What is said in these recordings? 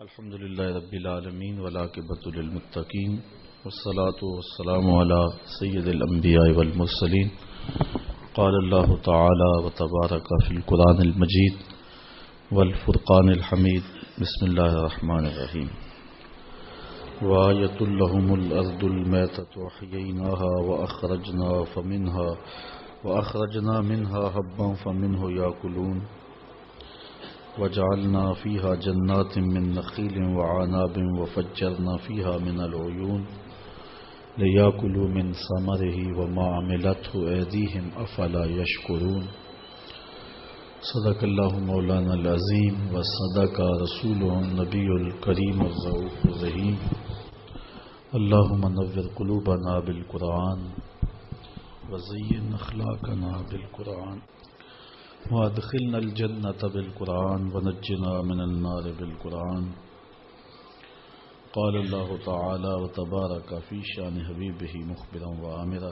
الحمد للہ رب العالمین والعاقبۃ للمتقین والصلاة والسلام علی سید الانبیاء والمرسلین قال اللہ تعالی وتبارک فی القرآن المجید والفرقان الحمید بسم اللہ الرحمن الرحیم وآیۃ لہم الارض المیتۃ احییناها وأخرجنا منها حبا فمنه یأکلون وجعلنا فيها جنات من نخيل وعناب وفجرنا فيها من العيون ليأكلوا من ثمره وما عملته أيديهم أفلا يشكرون صدق الله مولانا العظيم وصدق رسوله النبي الكريم الرؤوف الرحيم اللهم نور قلوبنا بالقرآن وزين أخلاقنا بالقرآن وادخلنا الجنة بالقرآن ونجنا من النار بالقرآن قال الله تعالى وتبارك في شان حبيبه مخبرا وآمرا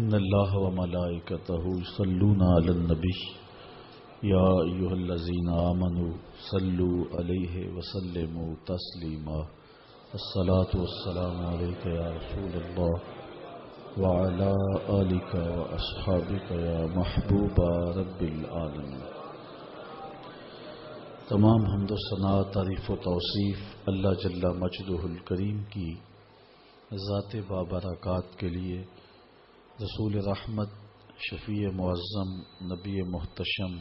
إن الله وملائكته يصلون على النبي يا أيها الذين آمنوا صلوا عليه وسلموا تسليما الصلاة والسلام عليك يا رسول الله وعلى آلك وأصحابك يا محبوب رب العالمين۔ تمام حمد و ثنا، تعریف و توصیف اللہ جل مجدہ الکریم کی ذات بابرکات کے لیے، رسول رحمت، شفیع معظم، نبی محتشم،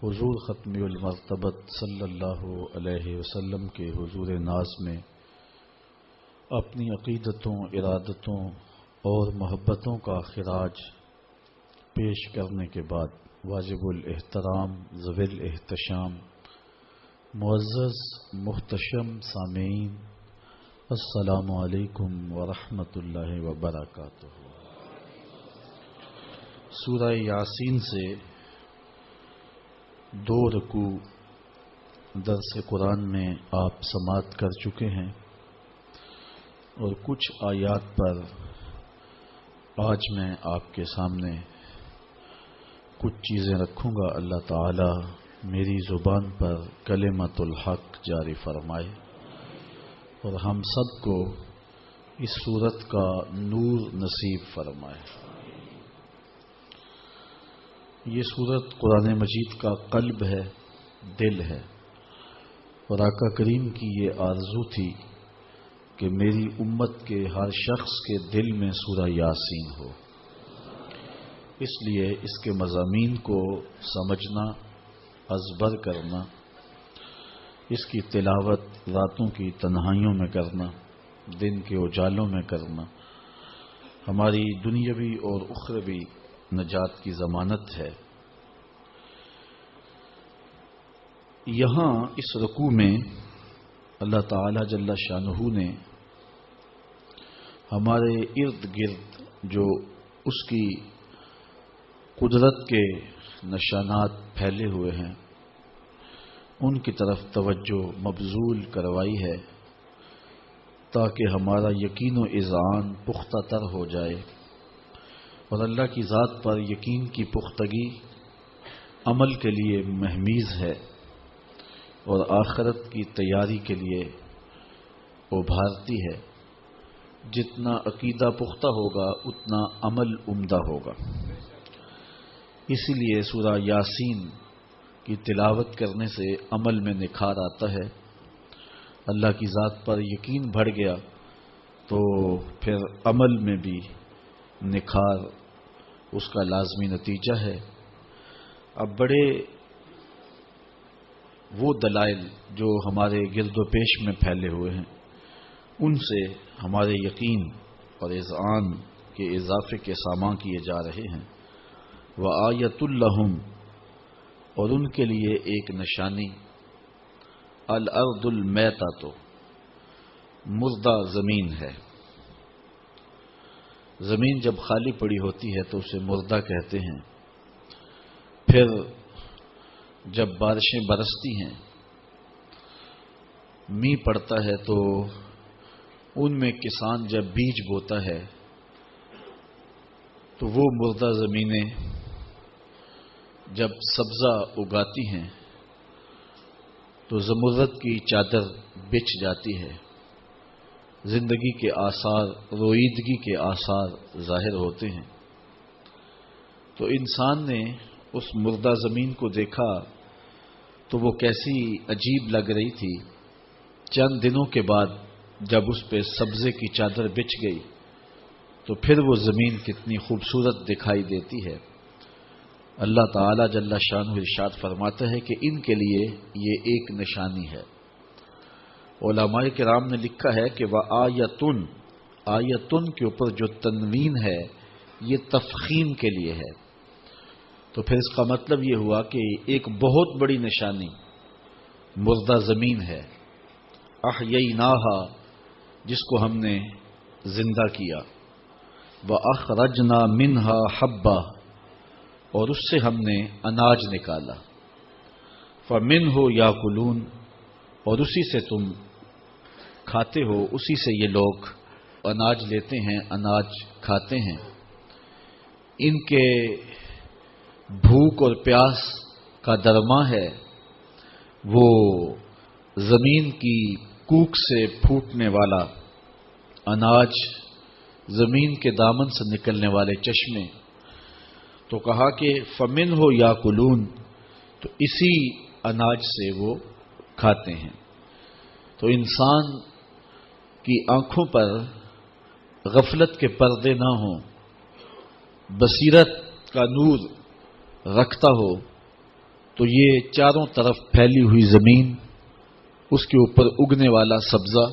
حضور ختمی المرتبت صلی اللہ علیہ وسلم کے حضور ناز میں اپنی عقیدتوں، ارادتوں اور محبتوں کا خراج پیش کرنے کے بعد واجب الاحترام، ذوی الاحتشام، معزز محتشم سامعین، السلام علیکم ورحمۃ اللہ وبرکاتہ۔ سورہ یاسین سے 2 رکوع درس قرآن میں آپ سماعت کر چکے ہیں، اور کچھ آیات پر آج میں آپ کے سامنے کچھ چیزیں رکھوں گا۔ اللہ تعالی میری زبان پر کلمۃ الحق جاری فرمائے اور ہم سب کو اس صورت کا نور نصیب فرمائے۔ یہ صورت قرآن مجید کا قلب ہے، دل ہے، اور آقا کریم کی یہ آرزو تھی کہ میری امت کے ہر شخص کے دل میں سورہ یاسین ہو۔ اس لیے اس کے مضامین کو سمجھنا، ازبر کرنا، اس کی تلاوت راتوں کی تنہائیوں میں کرنا، دن کے اجالوں میں کرنا، ہماری دنیاوی اور اخروی نجات کی ضمانت ہے۔ یہاں اس رکوع میں اللہ تعالی جل شانہ نے ہمارے ارد گرد جو اس کی قدرت کے نشانات پھیلے ہوئے ہیں ان کی طرف توجہ مبذول کروائی ہے، تاکہ ہمارا یقین و اذعان پختہ تر ہو جائے، اور اللہ کی ذات پر یقین کی پختگی عمل کے لیے مہمیز ہے اور آخرت کی تیاری کے لیے ابھارتی ہے۔ جتنا عقیدہ پختہ ہوگا اتنا عمل عمدہ ہوگا۔ اسی لیے سورہ یاسین کی تلاوت کرنے سے عمل میں نکھار آتا ہے۔ اللہ کی ذات پر یقین بڑھ گیا تو پھر عمل میں بھی نکھار اس کا لازمی نتیجہ ہے۔ اب بڑے وہ دلائل جو ہمارے گرد و پیش میں پھیلے ہوئے ہیں ان سے ہمارے یقین اور اذعان کے اضافے کے سامان کیے جا رہے ہیں۔ وآیۃ لہم، اور ان کے لیے ایک نشانی، الارض المیتۃ، مردہ زمین ہے۔ زمین جب خالی پڑی ہوتی ہے تو اسے مردہ کہتے ہیں۔ پھر جب بارشیں برستی ہیں، میںہ پڑتا ہے، تو ان میں کسان جب بیج بوتا ہے تو وہ مردہ زمینیں جب سبزہ اگاتی ہیں تو زمرد کی چادر بچھ جاتی ہے، زندگی کے آثار، رویدگی کے آثار ظاہر ہوتے ہیں۔ تو انسان نے اس مردہ زمین کو دیکھا تو وہ کیسی عجیب لگ رہی تھی۔ چند دنوں کے بعد جب اس پہ سبزے کی چادر بچھ گئی تو پھر وہ زمین کتنی خوبصورت دکھائی دیتی ہے۔ اللہ تعالی جل شانہ ارشاد فرماتا ہے کہ ان کے لیے یہ ایک نشانی ہے۔ علماء کرام نے لکھا ہے کہ وآیتن، آیتن کے اوپر جو تنوین ہے یہ تفخیم کے لیے ہے، تو پھر اس کا مطلب یہ ہوا کہ ایک بہت بڑی نشانی مردہ زمین ہے، احییناہا، جس کو ہم نے زندہ کیا، وَأَخْرَجْنَا مِنْهَا حَبًّا، اور اس سے ہم نے اناج نکالا، فَمِنْهُ يَأْكُلُونَ، اور اسی سے تم کھاتے ہو، اسی سے یہ لوگ اناج لیتے ہیں، اناج کھاتے ہیں۔ ان کے بھوک اور پیاس کا درما ہے وہ زمین کی کوک سے پھوٹنے والا اناج، زمین کے دامن سے نکلنے والے چشمے۔ تو کہا کہ فَمِنْهُ يَأْكُلُونَ، تو اسی اناج سے وہ کھاتے ہیں۔ تو انسان کی آنکھوں پر غفلت کے پردے نہ ہوں، بصیرت کا نور رکھتا ہو تو یہ چاروں طرف پھیلی ہوئی زمین، اس کے اوپر اگنے والا سبزہ،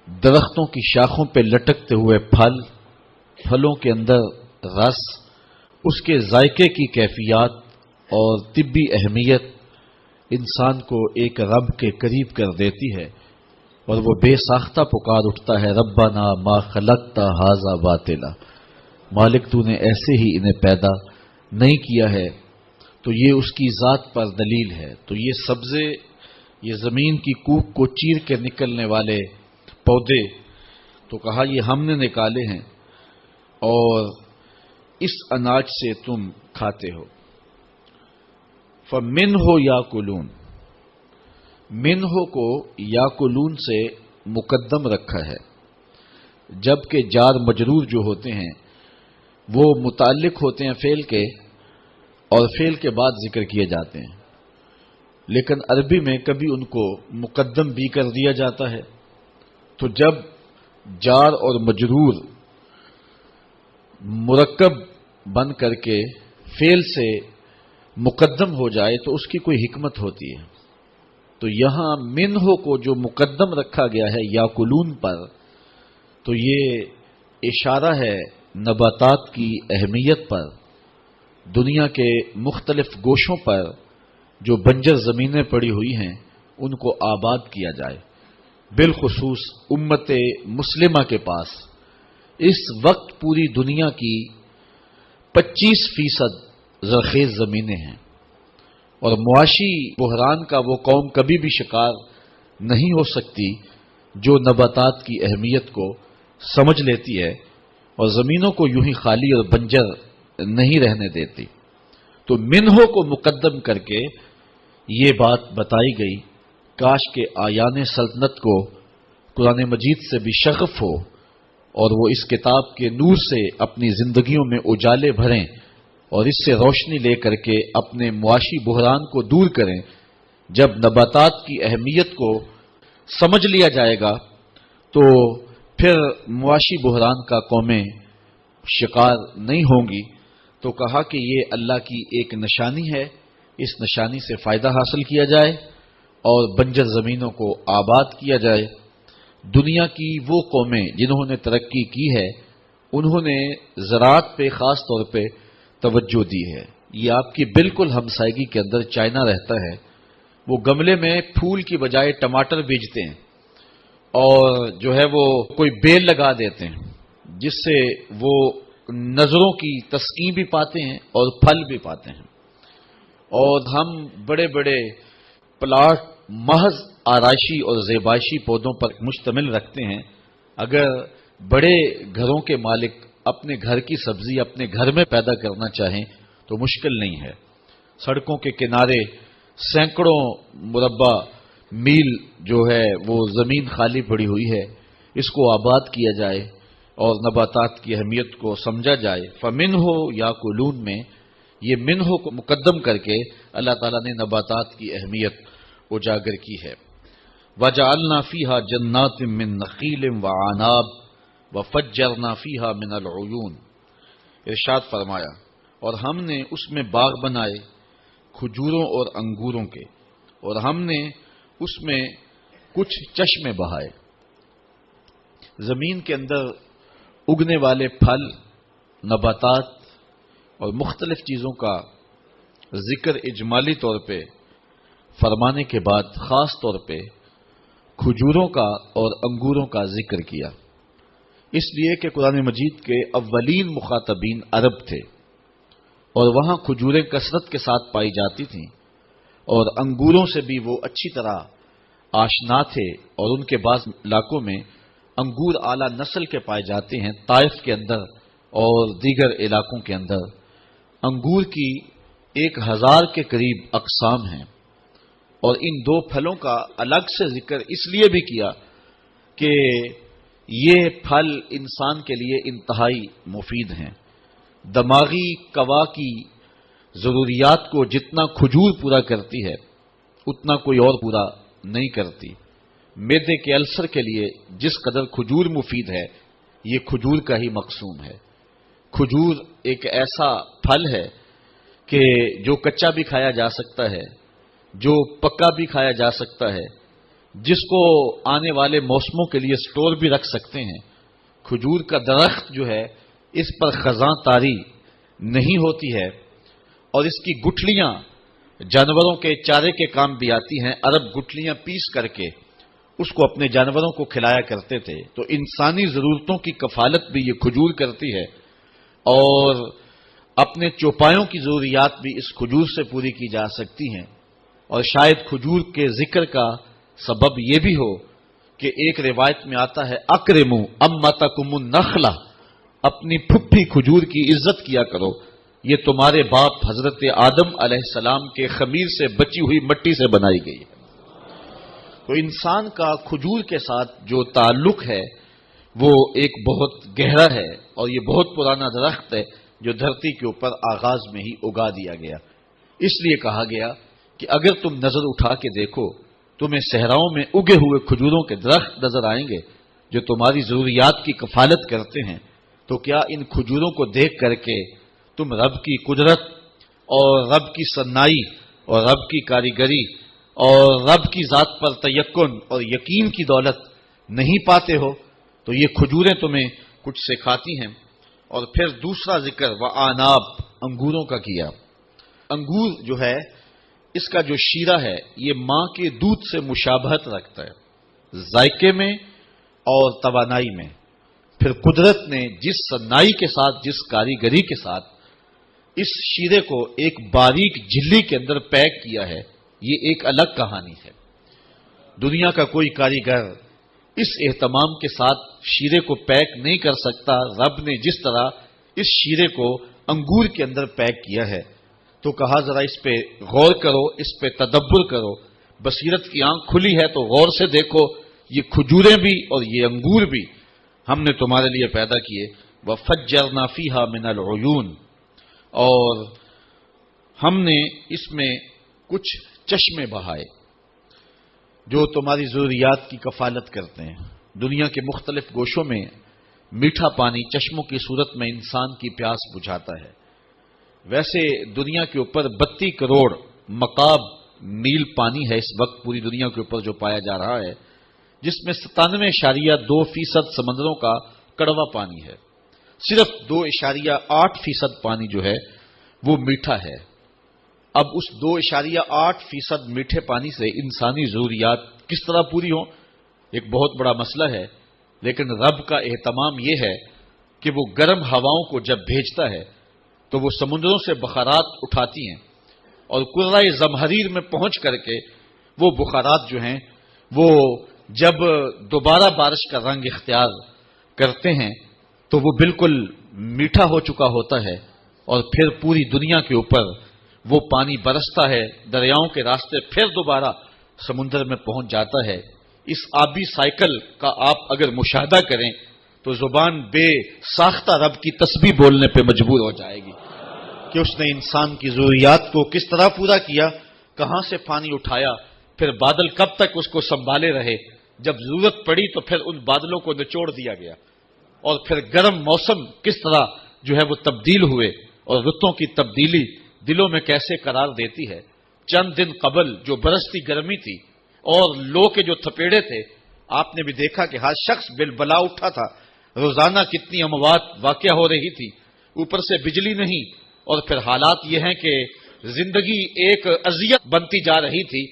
درختوں کی شاخوں پہ لٹکتے ہوئے پھل، پھلوں کے اندر رس، اس کے ذائقے کی کیفیات اور طبی اہمیت انسان کو ایک رب کے قریب کر دیتی ہے، اور وہ بے ساختہ پکار اٹھتا ہے، ربنا ما خلقت ھذا باطلا، مالک تو نے ایسے ہی انہیں پیدا نہیں کیا ہے۔ تو یہ اس کی ذات پر دلیل ہے۔ تو یہ سبزے، یہ زمین کی کوک کو چیر کے نکلنے والے پودے، تو کہا یہ ہم نے نکالے ہیں اور اس اناج سے تم کھاتے ہو۔ فَمِنْهُ يَأْكُلُونَ، منہ کو یاکلون سے مقدم رکھا ہے، جبکہ جار مجرور جو ہوتے ہیں وہ متعلق ہوتے ہیں فعل کے، اور فعل کے بعد ذکر کیے جاتے ہیں، لیکن عربی میں کبھی ان کو مقدم بھی کر دیا جاتا ہے۔ تو جب جار اور مجرور مرکب بن کر کے فعل سے مقدم ہو جائے تو اس کی کوئی حکمت ہوتی ہے۔ تو یہاں منہ کو جو مقدم رکھا گیا ہے یاکلون پر، تو یہ اشارہ ہے نباتات کی اہمیت پر۔ دنیا کے مختلف گوشوں پر جو بنجر زمینیں پڑی ہوئی ہیں ان کو آباد کیا جائے، بالخصوص امت مسلمہ کے پاس اس وقت پوری دنیا کی 25% زرخیز زمینیں ہیں، اور معاشی بحران کا وہ قوم کبھی بھی شکار نہیں ہو سکتی جو نباتات کی اہمیت کو سمجھ لیتی ہے اور زمینوں کو یوں ہی خالی اور بنجر نہیں رہنے دیتی۔ تو منہ کو مقدم کر کے یہ بات بتائی گئی، کاش کہ آیان سلطنت کو قرآن مجید سے بھی شغف ہو اور وہ اس کتاب کے نور سے اپنی زندگیوں میں اجالے بھریں اور اس سے روشنی لے کر کے اپنے معاشی بحران کو دور کریں۔ جب نباتات کی اہمیت کو سمجھ لیا جائے گا تو پھر معاشی بحران کا قومیں شکار نہیں ہوں گی۔ تو کہا کہ یہ اللہ کی ایک نشانی ہے، اس نشانی سے فائدہ حاصل کیا جائے اور بنجر زمینوں کو آباد کیا جائے۔ دنیا کی وہ قومیں جنہوں نے ترقی کی ہے انہوں نے زراعت پہ خاص طور پہ توجہ دی ہے۔ یہ آپ کی بالکل ہمسائیگی کے اندر چائنا رہتا ہے، وہ گملے میں پھول کی بجائے ٹماٹر بیجتے ہیں اور جو ہے وہ کوئی بیل لگا دیتے ہیں جس سے وہ نظروں کی تسکین بھی پاتے ہیں اور پھل بھی پاتے ہیں۔ اور ہم بڑے بڑے پلاٹ محض آرائشی اور زیبائشی پودوں پر مشتمل رکھتے ہیں۔ اگر بڑے گھروں کے مالک اپنے گھر کی سبزی اپنے گھر میں پیدا کرنا چاہیں تو مشکل نہیں ہے۔ سڑکوں کے کنارے سینکڑوں مربع میل جو ہے وہ زمین خالی پڑی ہوئی ہے، اس کو آباد کیا جائے اور نباتات کی اہمیت کو سمجھا جائے۔ فَمِنْهُ يَأْكُلُونَ میں یہ منہ کو مقدم کر کے اللہ تعالیٰ نے نباتات کی اہمیت اجاگر کی ہے۔ وَجَعَلْنَا فِيهَا جَنَّاتٍ مِّن نَخِيلٍ وَأَعْنَابٍ وَفَجَّرْنَا فِيهَا مِنَ الْعُيُونِ، ارشاد فرمایا اور ہم نے اس میں باغ بنائے کھجوروں اور انگوروں کے، اور ہم نے اس میں کچھ چشمے بہائے۔ زمین کے اندر اگنے والے پھل، نباتات اور مختلف چیزوں کا ذکر اجمالی طور پہ فرمانے کے بعد خاص طور پہ کھجوروں کا اور انگوروں کا ذکر کیا، اس لیے کہ قرآن مجید کے اولین مخاطبین عرب تھے اور وہاں کھجوریں کثرت کے ساتھ پائی جاتی تھیں، اور انگوروں سے بھی وہ اچھی طرح آشنا تھے، اور ان کے بعض علاقوں میں انگور اعلیٰ نسل کے پائے جاتے ہیں۔ طائف کے اندر اور دیگر علاقوں کے اندر انگور کی 1000 کے قریب اقسام ہیں، اور ان دو پھلوں کا الگ سے ذکر اس لیے بھی کیا کہ یہ پھل انسان کے لیے انتہائی مفید ہیں۔ دماغی قوا کی ضروریات کو جتنا کھجور پورا کرتی ہے اتنا کوئی اور پورا نہیں کرتی۔ معدے کے السر کے لیے جس قدر کھجور مفید ہے، یہ کھجور کا ہی مقصوم ہے۔ کھجور ایک ایسا پھل ہے کہ جو کچا بھی کھایا جا سکتا ہے، جو پکا بھی کھایا جا سکتا ہے، جس کو آنے والے موسموں کے لیے سٹور بھی رکھ سکتے ہیں۔ کھجور کا درخت جو ہے اس پر خزاں طاری نہیں ہوتی ہے، اور اس کی گٹھلیاں جانوروں کے چارے کے کام بھی آتی ہیں۔ عرب گٹھلیاں پیس کر کے اس کو اپنے جانوروں کو کھلایا کرتے تھے، تو انسانی ضرورتوں کی کفالت بھی یہ کھجور کرتی ہے، اور اپنے چوپایوں کی ضروریات بھی اس کھجور سے پوری کی جا سکتی ہیں۔ اور شاید کھجور کے ذکر کا سبب یہ بھی ہو کہ ایک روایت میں آتا ہے اکرموا امتکم النخلہ، اپنی پھپھی کھجور کی عزت کیا کرو، یہ تمہارے باپ حضرت آدم علیہ السلام کے خمیر سے بچی ہوئی مٹی سے بنائی گئی ہے۔ تو انسان کا کھجور کے ساتھ جو تعلق ہے وہ ایک بہت گہرا ہے، اور یہ بہت پرانا درخت ہے جو دھرتی کے اوپر آغاز میں ہی اگا دیا گیا۔ اس لیے کہا گیا کہ اگر تم نظر اٹھا کے دیکھو تمہیں صحراؤں میں اگے ہوئے کھجوروں کے درخت نظر آئیں گے جو تمہاری ضروریات کی کفالت کرتے ہیں، تو کیا ان کھجوروں کو دیکھ کر کے تم رب کی قدرت اور رب کی صنائی اور رب کی کاریگری اور رب کی ذات پر تیقن اور یقین کی دولت نہیں پاتے ہو؟ تو یہ کھجوریں تمہیں کچھ سکھاتی ہیں۔ اور پھر دوسرا ذکر وآناب، انگوروں کا کیا۔ انگور جو ہے اس کا جو شیرہ ہے یہ ماں کے دودھ سے مشابہت رکھتا ہے ذائقے میں اور توانائی میں۔ پھر قدرت نے جس صنائی کے ساتھ، جس کاریگری کے ساتھ اس شیرے کو ایک باریک جھلی کے اندر پیک کیا ہے، یہ ایک الگ کہانی ہے۔ دنیا کا کوئی کاریگر اس اہتمام کے ساتھ شیرے کو پیک نہیں کر سکتا۔ رب نے جس طرح اس شیرے کو انگور کے اندر پیک کیا ہے، تو کہا ذرا اس پہ غور کرو، اس پہ تدبر کرو، بصیرت کی آنکھ کھلی ہے تو غور سے دیکھو، یہ کھجوریں بھی اور یہ انگور بھی ہم نے تمہارے لیے پیدا کیے۔ وَفَجَّرْنَا فِيهَا مِنَ الْعُيُونِ، اور ہم نے اس میں کچھ چشمے بہائے جو تمہاری ضروریات کی کفالت کرتے ہیں۔ دنیا کے مختلف گوشوں میں میٹھا پانی چشموں کی صورت میں انسان کی پیاس بجھاتا ہے۔ ویسے دنیا کے اوپر 32 کروڑ مکعب میل پانی ہے اس وقت پوری دنیا کے اوپر جو پایا جا رہا ہے، جس میں 97.2% سمندروں کا کڑوا پانی ہے۔ صرف 2.8% پانی جو ہے وہ میٹھا ہے۔ اب اس 2.8% میٹھے پانی سے انسانی ضروریات کس طرح پوری ہوں، ایک بہت بڑا مسئلہ ہے۔ لیکن رب کا اہتمام یہ ہے کہ وہ گرم ہواؤں کو جب بھیجتا ہے تو وہ سمندروں سے بخارات اٹھاتی ہیں، اور قرۂ زمہریر میں پہنچ کر کے وہ بخارات جو ہیں وہ جب دوبارہ بارش کا رنگ اختیار کرتے ہیں تو وہ بالکل میٹھا ہو چکا ہوتا ہے، اور پھر پوری دنیا کے اوپر وہ پانی برستا ہے دریاؤں کے راستے، پھر دوبارہ سمندر میں پہنچ جاتا ہے۔ اس آبی سائیکل کا آپ اگر مشاہدہ کریں تو زبان بے ساختہ رب کی تسبیح بولنے پہ مجبور ہو جائے گی کہ اس نے انسان کی ضروریات کو کس طرح پورا کیا، کہاں سے پانی اٹھایا، پھر بادل کب تک اس کو سنبھالے رہے، جب ضرورت پڑی تو پھر ان بادلوں کو نچوڑ دیا گیا، اور پھر گرم موسم کس طرح جو ہے وہ تبدیل ہوئے، اور رتوں کی تبدیلی دلوں میں کیسے قرار دیتی ہے۔ چند دن قبل جو برستی گرمی تھی اور لو کے جو تھپیڑے تھے، آپ نے بھی دیکھا کہ ہر شخص بالبلا اٹھا تھا، روزانہ کتنی اموات واقع ہو رہی تھی، اوپر سے بجلی نہیں، اور پھر حالات یہ ہیں کہ زندگی ایک اذیت بنتی جا رہی تھی۔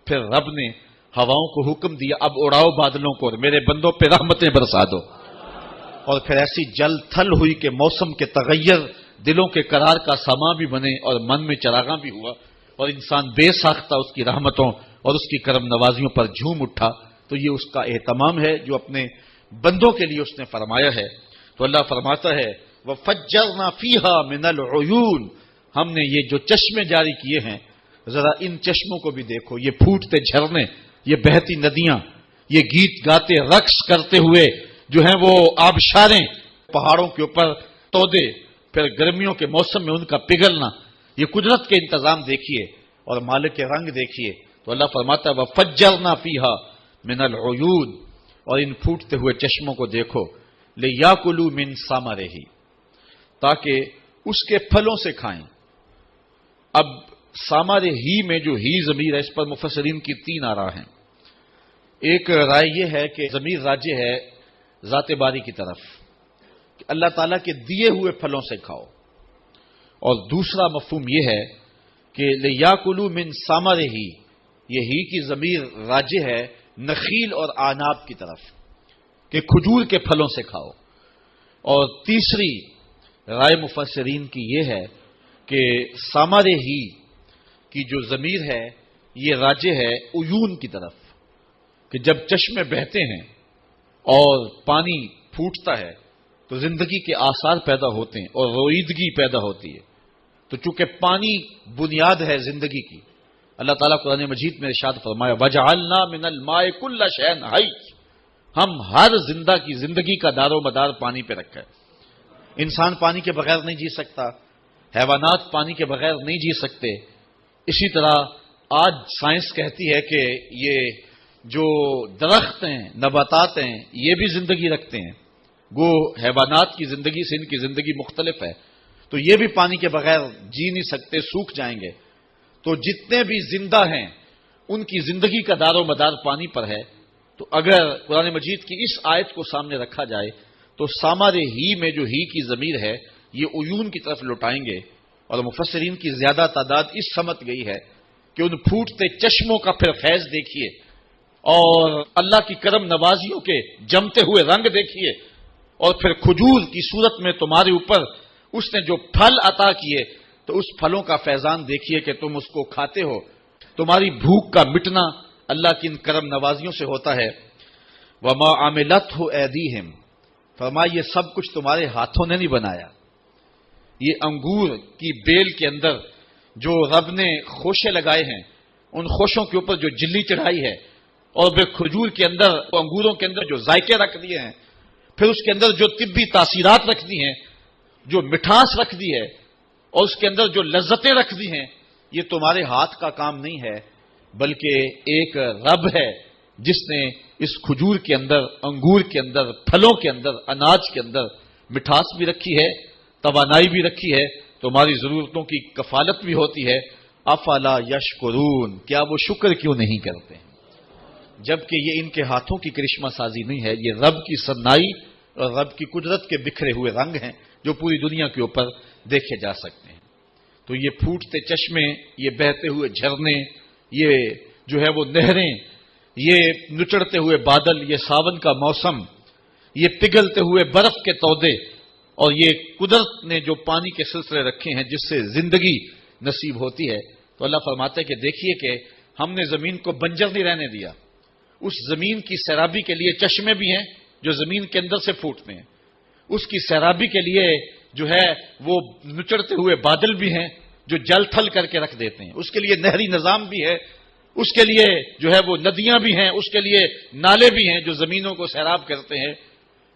پھر رب نے ہواؤں کو حکم دیا، اب اڑاؤ بادلوں کو اور میرے بندوں پہ رحمتیں برسا دو، اور پھر ایسی جل تھل ہوئی کہ موسم کے تغیر دلوں کے قرار کا ساما بھی بنے اور من میں چراغاں بھی ہوا، اور انسان بے ساختہ اس کی رحمتوں اور اس کی کرم نوازیوں پر جھوم اٹھا۔ تو یہ اس کا اہتمام ہے جو اپنے بندوں کے لیے اس نے فرمایا ہے۔ تو اللہ فرماتا ہے وَفَجَّرْنَا فِيهَا مِنَ الْعُيُونِ، ہم نے یہ جو چشمے جاری کیے ہیں، ذرا ان چشموں کو بھی دیکھو، یہ پھوٹتے جھرنے، یہ بہتی ندیاں، یہ گیت گاتے رقص کرتے ہوئے جو ہیں وہ آبشاریں، پہاڑوں کے اوپر تودے، پھر گرمیوں کے موسم میں ان کا پگھلنا، یہ قدرت کے انتظام دیکھیے اور مالک کے رنگ دیکھیے۔ تو اللہ فرماتا ہے وَفَجَّرْنَا فِيهَا مِنَ الْعُيُونِ، اور ان پھوٹتے ہوئے چشموں کو دیکھو، لِيَأْكُلُوا مِن ثَمَرِهِ، تاکہ اس کے پھلوں سے کھائیں۔ اب ثمرہ ہی میں جو ہی ضمیر ہے، اس پر مفسرین کی تین آراء ہیں۔ ایک رائے یہ ہے کہ ضمیر راجع ہے ذات باری کی طرف، کہ اللہ تعالیٰ کے دیے ہوئے پھلوں سے کھاؤ، اور دوسرا مفہوم یہ ہے کہ لِيَأْكُلُوا مِن ثَمَرِهِ، یہ ہی کی ضمیر راجع ہے نخیل اور آناب کی طرف، کہ کھجور کے پھلوں سے کھاؤ۔ اور تیسری رائے مفسرین کی یہ ہے کہ ثمرہ ہی کی جو ضمیر ہے یہ راجع ہے عیون کی طرف، کہ جب چشمے بہتے ہیں اور پانی پھوٹتا ہے تو زندگی کے آثار پیدا ہوتے ہیں اور رویدگی پیدا ہوتی ہے۔ تو چونکہ پانی بنیاد ہے زندگی کی، اللہ تعالیٰ قرآن مجید میں ارشاد فرمایا وَجَعَلْنَا مِنَ الْمَاءِ كُلَّ شَيْءٍ حَيٍّ، ہم ہر زندہ کی زندگی کا دار و مدار پانی پہ رکھا ہے۔ انسان پانی کے بغیر نہیں جی سکتا، حیوانات پانی کے بغیر نہیں جی سکتے۔ اسی طرح آج سائنس کہتی ہے کہ یہ جو درخت ہیں، نباتات ہیں، یہ بھی زندگی رکھتے ہیں، گو حیوانات کی زندگی سے ان کی زندگی مختلف ہے، تو یہ بھی پانی کے بغیر جی نہیں سکتے، سوکھ جائیں گے۔ تو جتنے بھی زندہ ہیں ان کی زندگی کا دار و مدار پانی پر ہے۔ تو اگر قرآن مجید کی اس آیت کو سامنے رکھا جائے تو ثمرہ ہی میں جو ہی کی ضمیر ہے یہ عیون کی طرف لوٹائیں گے، اور مفسرین کی زیادہ تعداد اس سمت گئی ہے کہ ان پھوٹتے چشموں کا پھر فیض دیکھیے اور اللہ کی کرم نوازیوں کے جمتے ہوئے رنگ دیکھیے، اور پھر کھجور کی صورت میں تمہارے اوپر اس نے جو پھل عطا کیے تو اس پھلوں کا فیضان دیکھیے کہ تم اس کو کھاتے ہو، تمہاری بھوک کا مٹنا اللہ کی ان کرم نوازیوں سے ہوتا ہے۔ وَمَا عَمِلَتْهُ أَيْدِيهِمْ، فرمایا یہ سب کچھ تمہارے ہاتھوں نے نہیں بنایا۔ یہ انگور کی بیل کے اندر جو رب نے خوشے لگائے ہیں، ان خوشوں کے اوپر جو جلی چڑھائی ہے، اور پھر کھجور کے اندر انگوروں کے اندر جو ذائقے رکھ دیے ہیں، پھر اس کے اندر جو طبی تاثیرات رکھ دی ہیں، جو مٹھاس رکھ دی ہے، اور اس کے اندر جو لذتیں رکھ دی ہیں، یہ تمہارے ہاتھ کا کام نہیں ہے، بلکہ ایک رب ہے جس نے اس کھجور کے اندر، انگور کے اندر، پھلوں کے اندر، اناج کے اندر مٹھاس بھی رکھی ہے، توانائی بھی رکھی ہے، تمہاری ضرورتوں کی کفالت بھی ہوتی ہے۔ افلا یشکرون، کیا وہ شکر کیوں نہیں کرتے ہیں؟ جبکہ یہ ان کے ہاتھوں کی کرشمہ سازی نہیں ہے، یہ رب کی صنائی اور رب کی قدرت کے بکھرے ہوئے رنگ ہیں جو پوری دنیا کے اوپر دیکھے جا سکتے ہیں۔ تو یہ پھوٹتے چشمے، یہ بہتے ہوئے جھرنے، یہ جو ہے وہ نہریں، یہ نچڑتے ہوئے بادل، یہ ساون کا موسم، یہ پگھلتے ہوئے برف کے تودے، اور یہ قدرت نے جو پانی کے سلسلے رکھے ہیں جس سے زندگی نصیب ہوتی ہے۔ تو اللہ فرماتا ہے کہ دیکھیے کہ ہم نے زمین کو بنجر نہیں رہنے دیا، اس زمین کی سیرابی کے لیے چشمے بھی ہیں جو زمین کے اندر سے پھوٹتے ہیں، اس کی سیرابی کے لیے جو ہے وہ نچڑتے ہوئے بادل بھی ہیں جو جل تھل کر کے رکھ دیتے ہیں، اس کے لیے نہری نظام بھی ہے، اس کے لیے جو ہے وہ ندیاں بھی ہیں، اس کے لیے نالے بھی ہیں جو زمینوں کو سیراب کرتے ہیں۔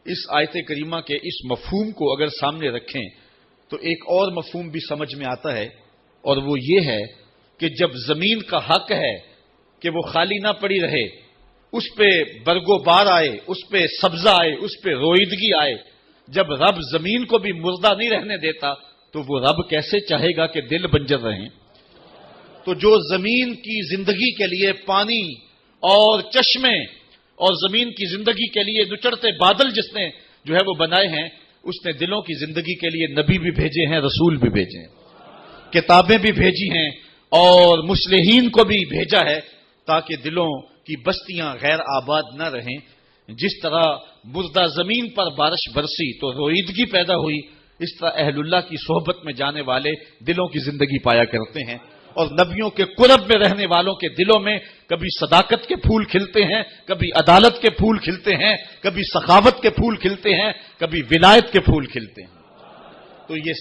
اس آیت کریمہ کے اس مفہوم کو اگر سامنے رکھیں تو ایک اور مفہوم بھی سمجھ میں آتا ہے، اور وہ یہ ہے کہ جب زمین کا حق ہے کہ وہ خالی نہ پڑی رہے، اس پہ برگ و بار آئے، اس پہ سبزہ آئے، اس پہ روئیدگی آئے، جب رب زمین کو بھی مردہ نہیں رہنے دیتا تو وہ رب کیسے چاہے گا کہ دل بنجر رہیں؟ تو جو زمین کی زندگی کے لیے پانی اور چشمے اور زمین کی زندگی کے لیے نچڑتے بادل جس نے جو ہے وہ بنائے ہیں، اس نے دلوں کی زندگی کے لیے نبی بھی بھیجے ہیں، رسول بھی بھیجے ہیں، کتابیں بھی بھیجی ہیں اور مصلحین کو بھی بھیجا ہے تاکہ دلوں کی بستیاں غیر آباد نہ رہیں۔ جس طرح مردہ زمین پر بارش برسی تو روئیدگی پیدا ہوئی، اس طرح اہل اللہ کی صحبت میں جانے والے دلوں کی زندگی پایا کرتے ہیں، اور نبیوں کے قرب میں رہنے والوں کے دلوں میں کبھی صداقت کے پھول کھلتے ہیں، کبھی عدالت کے پھول کھلتے ہیں، کبھی سخاوت کے پھول کھلتے ہیں، کبھی ولایت کے پھول کھلتے ہیں۔ تو یہ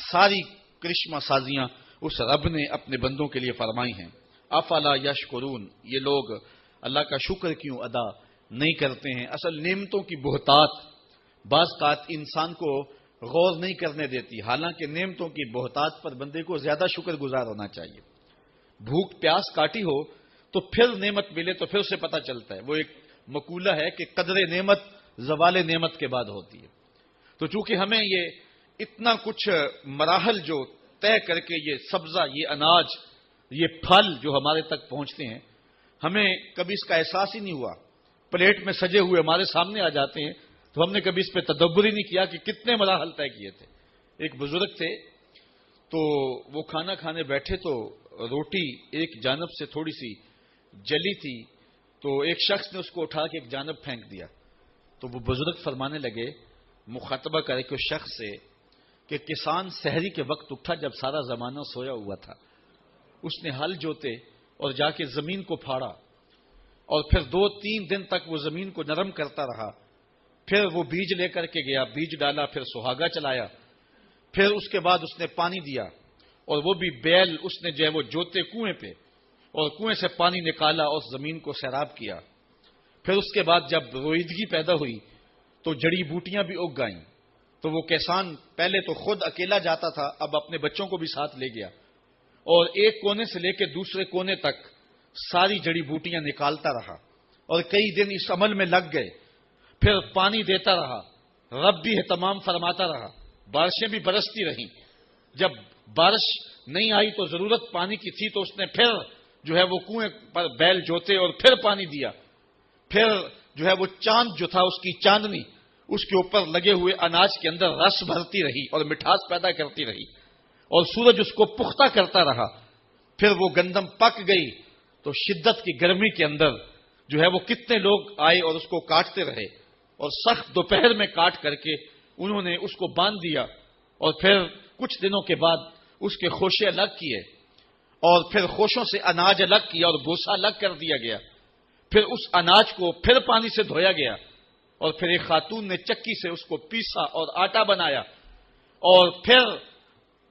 ساری کرشمہ سازیاں اس رب نے اپنے بندوں کے لیے فرمائی ہیں۔ افلا یشکرون، یہ لوگ اللہ کا شکر کیوں ادا نہیں کرتے ہیں؟ اصل نعمتوں کی بہتات بعض اوقات انسان کو غور نہیں کرنے دیتی، حالانکہ نعمتوں کی بہتات پر بندے کو زیادہ شکر گزار ہونا چاہیے۔ بھوک پیاس کاٹی ہو تو پھر نعمت ملے تو پھر اسے پتہ چلتا ہے، وہ ایک مقولہ ہے کہ قدر نعمت زوال نعمت کے بعد ہوتی ہے۔ تو چونکہ ہمیں یہ اتنا کچھ مراحل جو طے کر کے یہ سبزہ، یہ اناج، یہ پھل جو ہمارے تک پہنچتے ہیں، ہمیں کبھی اس کا احساس ہی نہیں ہوا، پلیٹ میں سجے ہوئے ہمارے سامنے آ جاتے ہیں تو ہم نے کبھی اس پہ تدبر ہی نہیں کیا کہ کتنے مراحل طے کیے تھے۔ ایک بزرگ تھے تو وہ کھانا کھانے بیٹھے تو روٹی ایک جانب سے تھوڑی سی جلی تھی تو ایک شخص نے اس کو اٹھا کے ایک جانب پھینک دیا، تو وہ بزرگ فرمانے لگے، مخاطبہ کرے کہ اس شخص سے کہ کسان سحری کے وقت اٹھا جب سارا زمانہ سویا ہوا تھا، اس نے ہل جوتے اور جا کے زمین کو پھاڑا اور پھر 2-3 دن تک وہ زمین کو نرم کرتا رہا، پھر وہ بیج لے کر کے گیا، بیج ڈالا، پھر سہاگا چلایا، پھر اس کے بعد اس نے پانی دیا، اور وہ بھی بیل اس نے جو ہے وہ جوتے کنویں پہ، اور کنویں سے پانی نکالا اور زمین کو سیراب کیا۔ پھر اس کے بعد جب روئیدگی پیدا ہوئی تو جڑی بوٹیاں بھی اگ گئیں، تو وہ کسان پہلے تو خود اکیلا جاتا تھا، اب اپنے بچوں کو بھی ساتھ لے گیا اور ایک کونے سے لے کے دوسرے کونے تک ساری جڑی بوٹیاں نکالتا رہا، اور کئی دن اس عمل میں لگ گئے۔ پھر پانی دیتا رہا، رب بھی اہتمام فرماتا رہا، بارشیں بھی برستی رہیں۔ جب بارش نہیں آئی تو ضرورت پانی کی تھی تو اس نے پھر جو ہے وہ کنویں پر بیل جوتے اور پھر پانی دیا۔ پھر جو ہے وہ چاند جو تھا، اس کی چاندنی اس کے اوپر لگے ہوئے اناج کے اندر رس بھرتی رہی اور مٹھاس پیدا کرتی رہی، اور سورج اس کو پختہ کرتا رہا۔ پھر وہ گندم پک گئی تو شدت کی گرمی کے اندر جو ہے وہ کتنے لوگ آئے اور اس کو کاٹتے رہے، اور سخت دوپہر میں کاٹ کر کے انہوں نے اس کو باندھ دیا، اور پھر کچھ دنوں کے بعد اس کے خوشے الگ کیے، اور پھر خوشوں سے اناج الگ کیا اور بوسا الگ کر دیا گیا۔ پھر اس اناج کو پھر پانی سے دھویا گیا، اور پھر ایک خاتون نے چکی سے اس کو پیسا اور آٹا بنایا، اور پھر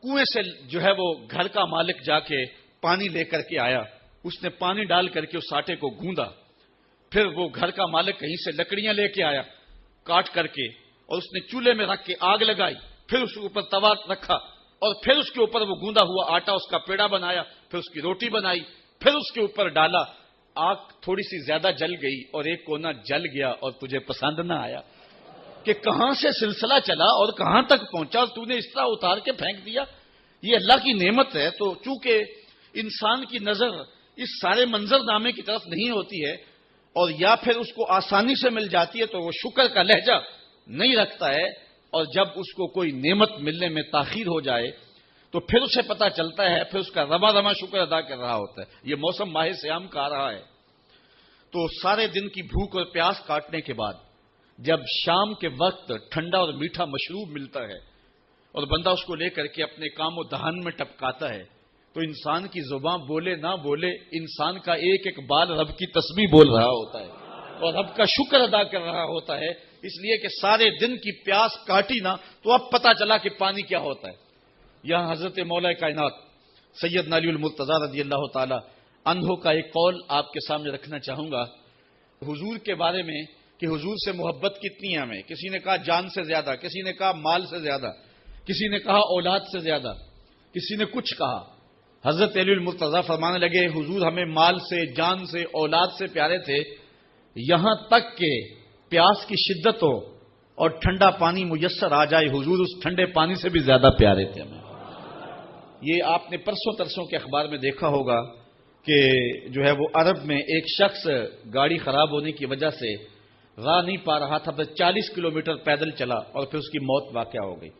کنویں سے جو ہے وہ گھر کا مالک جا کے پانی لے کر کے آیا، اس نے پانی ڈال کر کے اس آٹے کو گوندا۔ پھر وہ گھر کا مالک کہیں سے لکڑیاں لے کے آیا کاٹ کر کے، اور اس نے چولہے میں رکھ کے آگ لگائی، پھر اس کے اوپر توا رکھا، اور پھر اس کے اوپر وہ گوندا ہوا آٹا اس کا پیڑا بنایا، پھر اس کی روٹی بنائی، پھر اس کے اوپر ڈالا۔ آگ تھوڑی سی زیادہ جل گئی اور ایک کونا جل گیا اور تجھے پسند نہ آیا کہ کہاں سے سلسلہ چلا اور کہاں تک پہنچا، اور تو نے اس طرح اتار کے پھینک دیا۔ یہ اللہ کی نعمت ہے۔ تو چونکہ انسان کی نظر اس سارے منظر نامے کی طرف نہیں ہوتی ہے، اور یا پھر اس کو آسانی سے مل جاتی ہے تو وہ شکر کا لہجہ نہیں رکھتا ہے، اور جب اس کو کوئی نعمت ملنے میں تاخیر ہو جائے تو پھر اسے پتا چلتا ہے، پھر اس کا رما رما شکر ادا کر رہا ہوتا ہے۔ یہ موسم ماہ سیام کا آ رہا ہے، تو سارے دن کی بھوک اور پیاس کاٹنے کے بعد جب شام کے وقت ٹھنڈا اور میٹھا مشروب ملتا ہے اور بندہ اس کو لے کر کے اپنے کام و دہن میں ٹپکاتا ہے، تو انسان کی زبان بولے نہ بولے، انسان کا ایک ایک بال رب کی تسبیح بول رہا ہوتا ہے اور رب کا شکر ادا کر رہا ہوتا ہے، اس لیے کہ سارے دن کی پیاس کاٹی نا تو اب پتا چلا کہ پانی کیا ہوتا ہے۔ یہاں حضرت مولا کائنات سیدنا علی المرتضیٰ رضی اللہ تعالی عنہ کا ایک قول آپ کے سامنے رکھنا چاہوں گا حضور کے بارے میں کہ حضور سے محبت کتنی ہے ہمیں. کسی نے کہا جان سے زیادہ، کسی نے کہا مال سے زیادہ، کسی نے کہا اولاد سے زیادہ، کسی نے کچھ کہا. حضرت علی المرتضیٰ فرمانے لگے حضور ہمیں مال سے، جان سے، اولاد سے پیارے تھے، یہاں تک کہ پیاس کی شدت ہو اور ٹھنڈا پانی میسر آ جائے حضور اس ٹھنڈے پانی سے بھی زیادہ پیارے تھے ہمیں. یہ آپ نے پرسوں ترسوں کے اخبار میں دیکھا ہوگا کہ جو ہے وہ عرب میں ایک شخص گاڑی خراب ہونے کی وجہ سے راہ نہیں پا رہا تھا، بس 40 کلومیٹر پیدل چلا اور پھر اس کی موت واقع ہو گئی.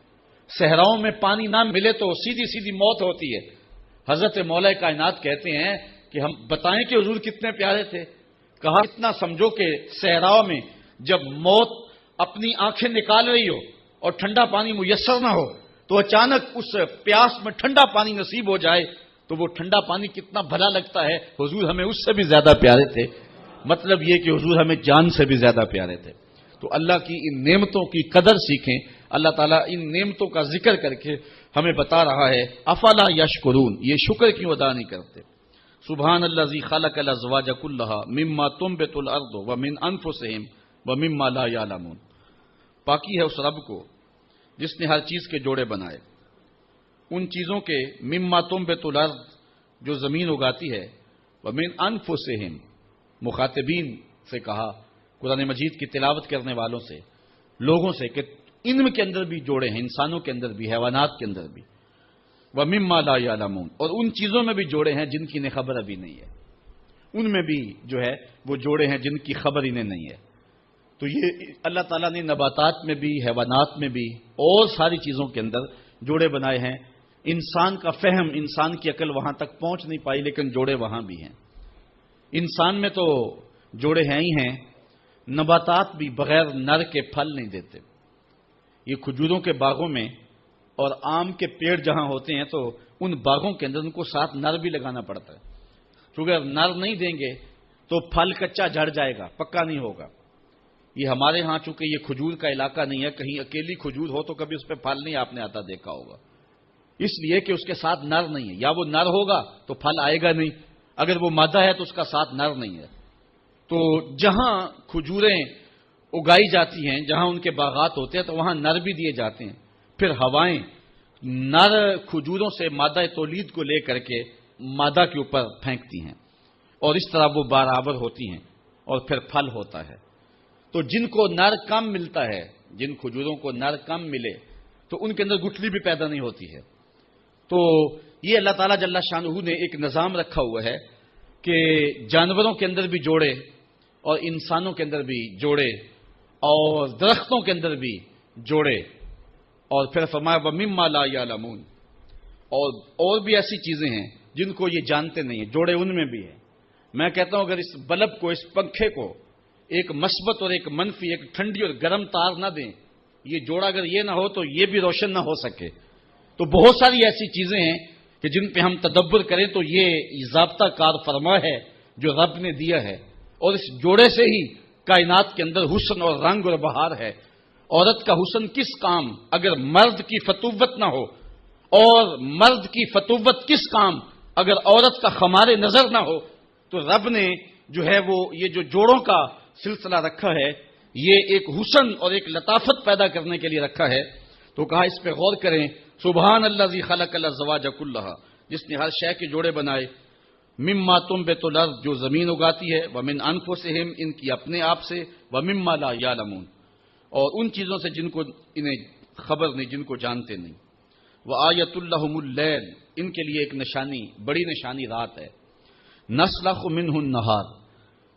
صحراؤں میں پانی نہ ملے تو سیدھی سیدھی موت ہوتی ہے. حضرت مولا کائنات کہتے ہیں کہ ہم بتائیں کہ حضور کتنے پیارے تھے. کہا اتنا سمجھو کہ صحراؤں میں جب موت اپنی آنکھیں نکال رہی ہو اور ٹھنڈا پانی میسر نہ ہو تو اچانک اس پیاس میں ٹھنڈا پانی نصیب ہو جائے تو وہ ٹھنڈا پانی کتنا بھلا لگتا ہے. حضور ہمیں اس سے بھی زیادہ پیارے تھے. مطلب یہ کہ حضور ہمیں جان سے بھی زیادہ پیارے تھے. تو اللہ کی ان نعمتوں کی قدر سیکھیں. اللہ تعالیٰ ان نعمتوں کا ذکر کر کے ہمیں بتا رہا ہے افلا یشکرون، یہ شکر کیوں ادا نہیں کرتے. سبحان الذی خلق الازواج کلھا مما تنبت الارض ومن انفسہم ومما لا یعلمون. پاکی ہے اس رب کو جس نے ہر چیز کے جوڑے بنائے، ان چیزوں کے مما تنبت الارض جو زمین اگاتی ہے، ومن انفسہم مخاطبین سے کہا، قرآن مجید کی تلاوت کرنے والوں سے، لوگوں سے، کہ ان کے اندر بھی جوڑے ہیں، انسانوں کے اندر بھی، حیوانات کے اندر بھی. وَمِمَّا لَا يَعْلَمُونَ، اور ان چیزوں میں بھی جوڑے ہیں جن کی انہیں خبر ابھی نہیں ہے. ان میں بھی جو ہے وہ جوڑے ہیں جن کی خبر انہیں نہیں ہے. تو یہ اللہ تعالیٰ نے نباتات میں بھی، حیوانات میں بھی اور ساری چیزوں کے اندر جوڑے بنائے ہیں. انسان کا فہم، انسان کی عقل وہاں تک پہنچ نہیں پائی، لیکن جوڑے وہاں بھی ہیں. انسان میں تو جوڑے ہیں ہی ہیں. نباتات بھی بغیر نر کے پھل نہیں دیتے. یہ کھجوروں کے باغوں میں اور آم کے پیڑ جہاں ہوتے ہیں تو ان باغوں کے اندر ان کو ساتھ نر بھی لگانا پڑتا ہے، کیونکہ اگر نر نہیں دیں گے تو پھل کچا جھڑ جائے گا، پکا نہیں ہوگا. یہ ہمارے ہاں چونکہ یہ کھجور کا علاقہ نہیں ہے، کہیں اکیلی کھجور ہو تو کبھی اس پہ پھل نہیں آپ نے آتا دیکھا ہوگا، اس لیے کہ اس کے ساتھ نر نہیں ہے. یا وہ نر ہوگا تو پھل آئے گا نہیں، اگر وہ مادہ ہے تو اس کا ساتھ نر نہیں ہے. تو جہاں کھجوریں اگائی جاتی ہیں، جہاں ان کے باغات ہوتے ہیں تو وہاں نر بھی دیے جاتے ہیں. پھر ہوائیں نر کھجوروں سے مادہ تولید کو لے کر کے مادہ کے اوپر پھینکتی ہیں اور اس طرح وہ برابر ہوتی ہیں اور پھر پھل ہوتا ہے. تو جن کو نر کم ملتا ہے، جن کھجوروں کو نر کم ملے تو ان کے اندر گٹھلی بھی پیدا نہیں ہوتی ہے. تو یہ اللہ تعالیٰ جل شانہ نے ایک نظام رکھا ہوا ہے کہ جانوروں کے اندر بھی جوڑے اور انسانوں کے اندر بھی جوڑے اور درختوں کے اندر بھی جوڑے. اور پھر فرمایا وَمِمَّا لَا يَعْلَمُونَ، اور بھی ایسی چیزیں ہیں جن کو یہ جانتے نہیں ہیں، جوڑے ان میں بھی ہیں. میں کہتا ہوں اگر اس بلب کو، اس پنکھے کو ایک مثبت اور ایک منفی، ایک ٹھنڈی اور گرم تار نہ دیں، یہ جوڑا اگر یہ نہ ہو تو یہ بھی روشن نہ ہو سکے. تو بہت ساری ایسی چیزیں ہیں کہ جن پہ ہم تدبر کریں تو یہ ضابطہ کار فرما ہے جو رب نے دیا ہے. اور اس جوڑے سے ہی کائنات کے اندر حسن اور رنگ اور بہار ہے. عورت کا حسن کس کام اگر مرد کی فتوت نہ ہو، اور مرد کی فتوت کس کام اگر عورت کا خمار نظر نہ ہو. تو رب نے جو ہے وہ یہ جو جوڑوں کا سلسلہ رکھا ہے یہ ایک حسن اور ایک لطافت پیدا کرنے کے لیے رکھا ہے. تو کہا اس پہ غور کریں. سبحان الذی خلق الازواج کلھا، جس نے ہر شے کے جوڑے بنائے. مما تنبت الارض، جو زمین اگاتی ہے، ومن انفسہم، ان کی اپنے آپ سے، ومما لا یعلمون، اور ان چیزوں سے جن کو انہیں خبر نہیں، جن کو جانتے نہیں. وآیۃ لہم اللیل، ان کے لیے ایک نشانی، بڑی نشانی رات ہے. نسلخ منہ النہار،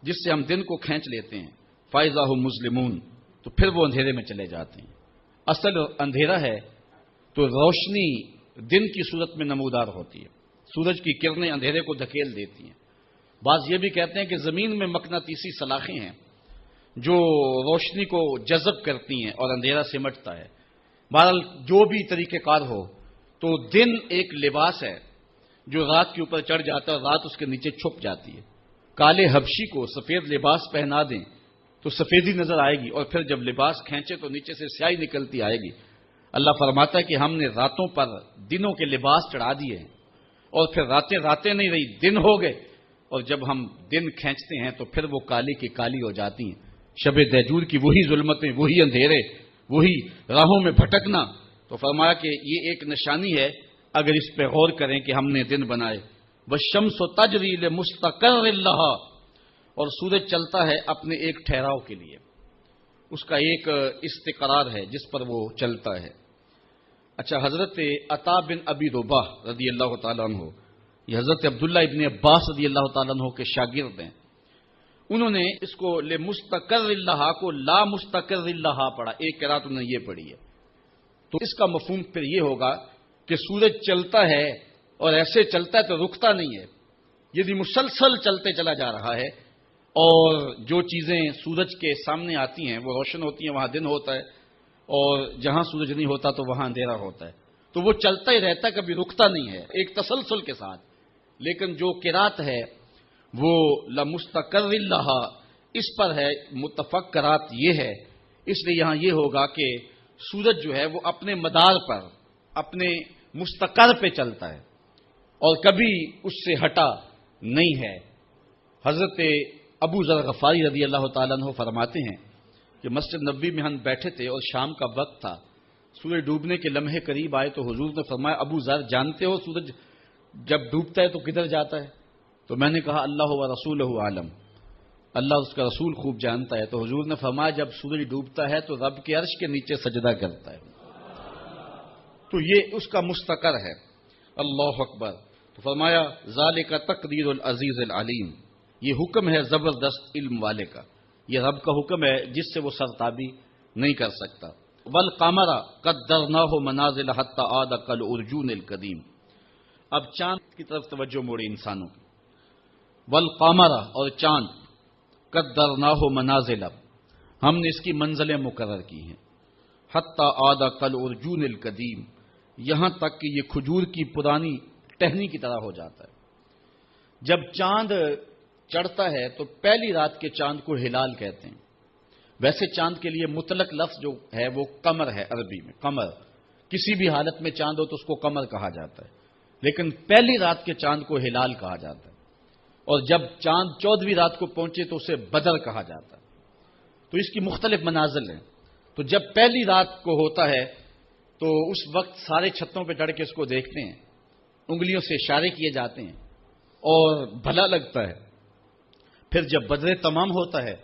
جس سے ہم دن کو کھینچ لیتے ہیں. فاذا ھم مظلمون، تو پھر وہ اندھیرے میں چلے جاتے ہیں. اصل اندھیرا ہے تو روشنی دن کی صورت میں نمودار ہوتی ہے. سورج کی کرنیں اندھیرے کو دھکیل دیتی ہیں. بعض یہ بھی کہتے ہیں کہ زمین میں مقناطیسی سلاخیں ہیں جو روشنی کو جذب کرتی ہیں اور اندھیرا سمٹتا ہے. بہرحال جو بھی طریقہ کار ہو، تو دن ایک لباس ہے جو رات کے اوپر چڑھ جاتا ہے اور رات اس کے نیچے چھپ جاتی ہے. کالے حبشی کو سفید لباس پہنا دیں تو سفیدی نظر آئے گی، اور پھر جب لباس کھینچے تو نیچے سے سیاہی نکلتی آئے گی. اللہ فرماتا ہے کہ ہم نے راتوں پر دنوں کے لباس چڑھا دیے ہیں اور پھر راتیں نہیں رہی، دن ہو گئے، اور جب ہم دن کھینچتے ہیں تو پھر وہ کالی کی کالی ہو جاتی ہیں۔ شب دہجور کی وہی ظلمتیں، وہی اندھیرے، وہی راہوں میں بھٹکنا۔ تو فرمایا کہ یہ ایک نشانی ہے اگر اس پہ غور کریں کہ ہم نے دن بنائے۔ والشمس تجری لمستقر لہا، اور سورج چلتا ہے اپنے ایک ٹھہراؤ کے لیے، اس کا ایک استقرار ہے جس پر وہ چلتا ہے۔ اچھا، حضرت عطا بن ابی رباح رضی اللہ تعالیٰ عنہ، یہ حضرت عبداللہ ابن عباس رضی اللہ تعالیٰ عنہ کے شاگرد ہیں، انہوں نے اس کو لمستقر لہا کو لا مستقر لہا پڑھا، ایک قرات انہوں نے یہ پڑھی ہے۔ تو اس کا مفہوم پھر یہ ہوگا کہ سورج چلتا ہے اور ایسے چلتا ہے تو رکتا نہیں ہے، یعنی مسلسل چلتے چلا جا رہا ہے، اور جو چیزیں سورج کے سامنے آتی ہیں وہ روشن ہوتی ہیں، وہاں دن ہوتا ہے، اور جہاں سورج نہیں ہوتا تو وہاں اندھیرا ہوتا ہے، تو وہ چلتا ہی رہتا ہے، کبھی رکتا نہیں ہے، ایک تسلسل کے ساتھ۔ لیکن جو قرات ہے وہ لمستقر لہا، اس پر ہے، متفق قرات یہ ہے، اس لیے یہاں یہ ہوگا کہ سورج جو ہے وہ اپنے مدار پر، اپنے مستقر پہ چلتا ہے اور کبھی اس سے ہٹا نہیں ہے۔ حضرت ابو ذر غفاری رضی اللہ تعالیٰ عنہ فرماتے ہیں کہ مسجد نبوی میں ہم بیٹھے تھے اور شام کا وقت تھا، سورج ڈوبنے کے لمحے قریب آئے تو حضور نے فرمایا ابو ذر جانتے ہو سورج جب ڈوبتا ہے تو کدھر جاتا ہے؟ تو میں نے کہا اللہ و رسولہ عالم، اللہ اس کا رسول خوب جانتا ہے۔ تو حضور نے فرمایا جب سورج ڈوبتا ہے تو رب کے عرش کے نیچے سجدہ کرتا ہے، تو یہ اس کا مستقر ہے۔ اللہ اکبر۔ تو فرمایا ذالک تقدیر العزیز العلیم، یہ حکم ہے زبردست علم والے کا، یہ رب کا حکم ہے جس سے وہ سرتابی نہیں کر سکتا۔ والقمر قدرناہ منازل حتی عاد کالعرجون القدیم، اب چاند کی طرف توجہ موڑی انسانوں کی۔ والقمر، اور چاند، قدرناہ منازل، ہم نے اس کی منزلیں مقرر کی ہیں، حتی عاد کالعرجون القدیم، یہاں تک کہ یہ کھجور کی پرانی ٹہنی کی طرح ہو جاتا ہے۔ جب چاند چڑھتا ہے تو پہلی رات کے چاند کو ہلال کہتے ہیں، ویسے چاند کے لیے مطلق لفظ جو ہے وہ قمر ہے، عربی میں قمر، کسی بھی حالت میں چاند ہو تو اس کو قمر کہا جاتا ہے، لیکن پہلی رات کے چاند کو ہلال کہا جاتا ہے، اور جب چاند 14ویں رات کو پہنچے تو اسے بدر کہا جاتا ہے۔ تو اس کی مختلف منازل ہیں۔ تو جب پہلی رات کو ہوتا ہے تو اس وقت سارے چھتوں پہ چڑھ کے اس کو دیکھتے ہیں، انگلیوں سے اشارے کیے جاتے ہیں اور بھلا لگتا ہے۔ پھر جب بدر تمام ہوتا ہے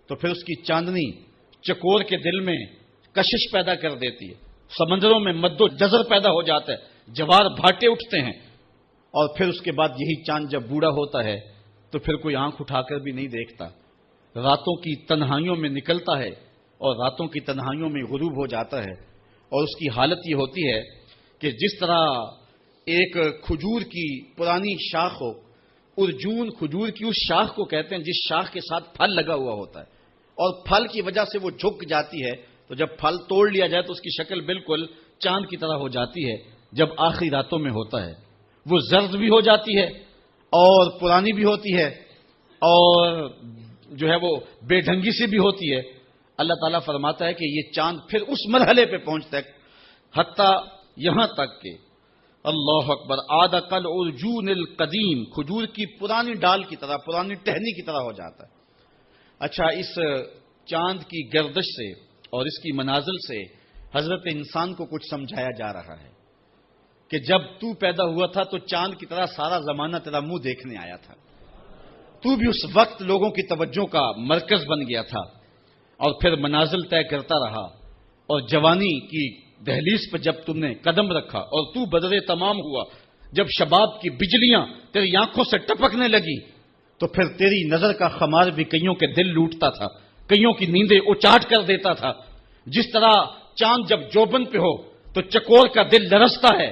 تو پھر اس کی چاندنی چکور کے دل میں کشش پیدا کر دیتی ہے، سمندروں میں مد و جزر پیدا ہو جاتا ہے، جوار بھاٹے اٹھتے ہیں، اور پھر اس کے بعد یہی چاند جب بوڑھا ہوتا ہے تو پھر کوئی آنکھ اٹھا کر بھی نہیں دیکھتا، راتوں کی تنہائیوں میں نکلتا ہے اور راتوں کی تنہائیوں میں غروب ہو جاتا ہے، اور اس کی حالت یہ ہوتی ہے کہ جس طرح ایک کھجور کی پرانی شاخ ہو، ارجون کھجور کی اس شاخ کو کہتے ہیں جس شاخ کے ساتھ پھل لگا ہوا ہوتا ہے، اور پھل کی وجہ سے وہ جھک جاتی ہے، تو جب پھل توڑ لیا جائے تو اس کی شکل بالکل چاند کی طرح ہو جاتی ہے جب آخری راتوں میں ہوتا ہے، وہ زرد بھی ہو جاتی ہے اور پرانی بھی ہوتی ہے اور جو ہے وہ بے ڈھنگی سے بھی ہوتی ہے۔ اللہ تعالیٰ فرماتا ہے کہ یہ چاند پھر اس مرحلے پہ پہنچتا ہے حتیٰ یہاں تک کہ اللہ اکبر عاد کالعرجون القدیم، کھجور کی پرانی ڈال کی طرح، پرانی ٹہنی کی طرح ہو جاتا ہے۔ اچھا، اس چاند کی گردش سے اور اس کی منازل سے حضرت انسان کو کچھ سمجھایا جا رہا ہے کہ جب تو پیدا ہوا تھا تو چاند کی طرح سارا زمانہ تیرا منہ دیکھنے آیا تھا، تو بھی اس وقت لوگوں کی توجہ کا مرکز بن گیا تھا، اور پھر منازل طے کرتا رہا، اور جوانی کی دہلیز پر جب تم نے قدم رکھا اور تو بدر تمام ہوا، جب شباب کی بجلیاں تیری آنکھوں سے ٹپکنے لگی تو پھر تیری نظر کا خمار بھی کئیوں کے دل لوٹتا تھا، کئیوں کی نیندیں اچاٹ کر دیتا تھا۔ جس طرح چاند جب جوبن پہ ہو تو چکور کا دل لرزتا ہے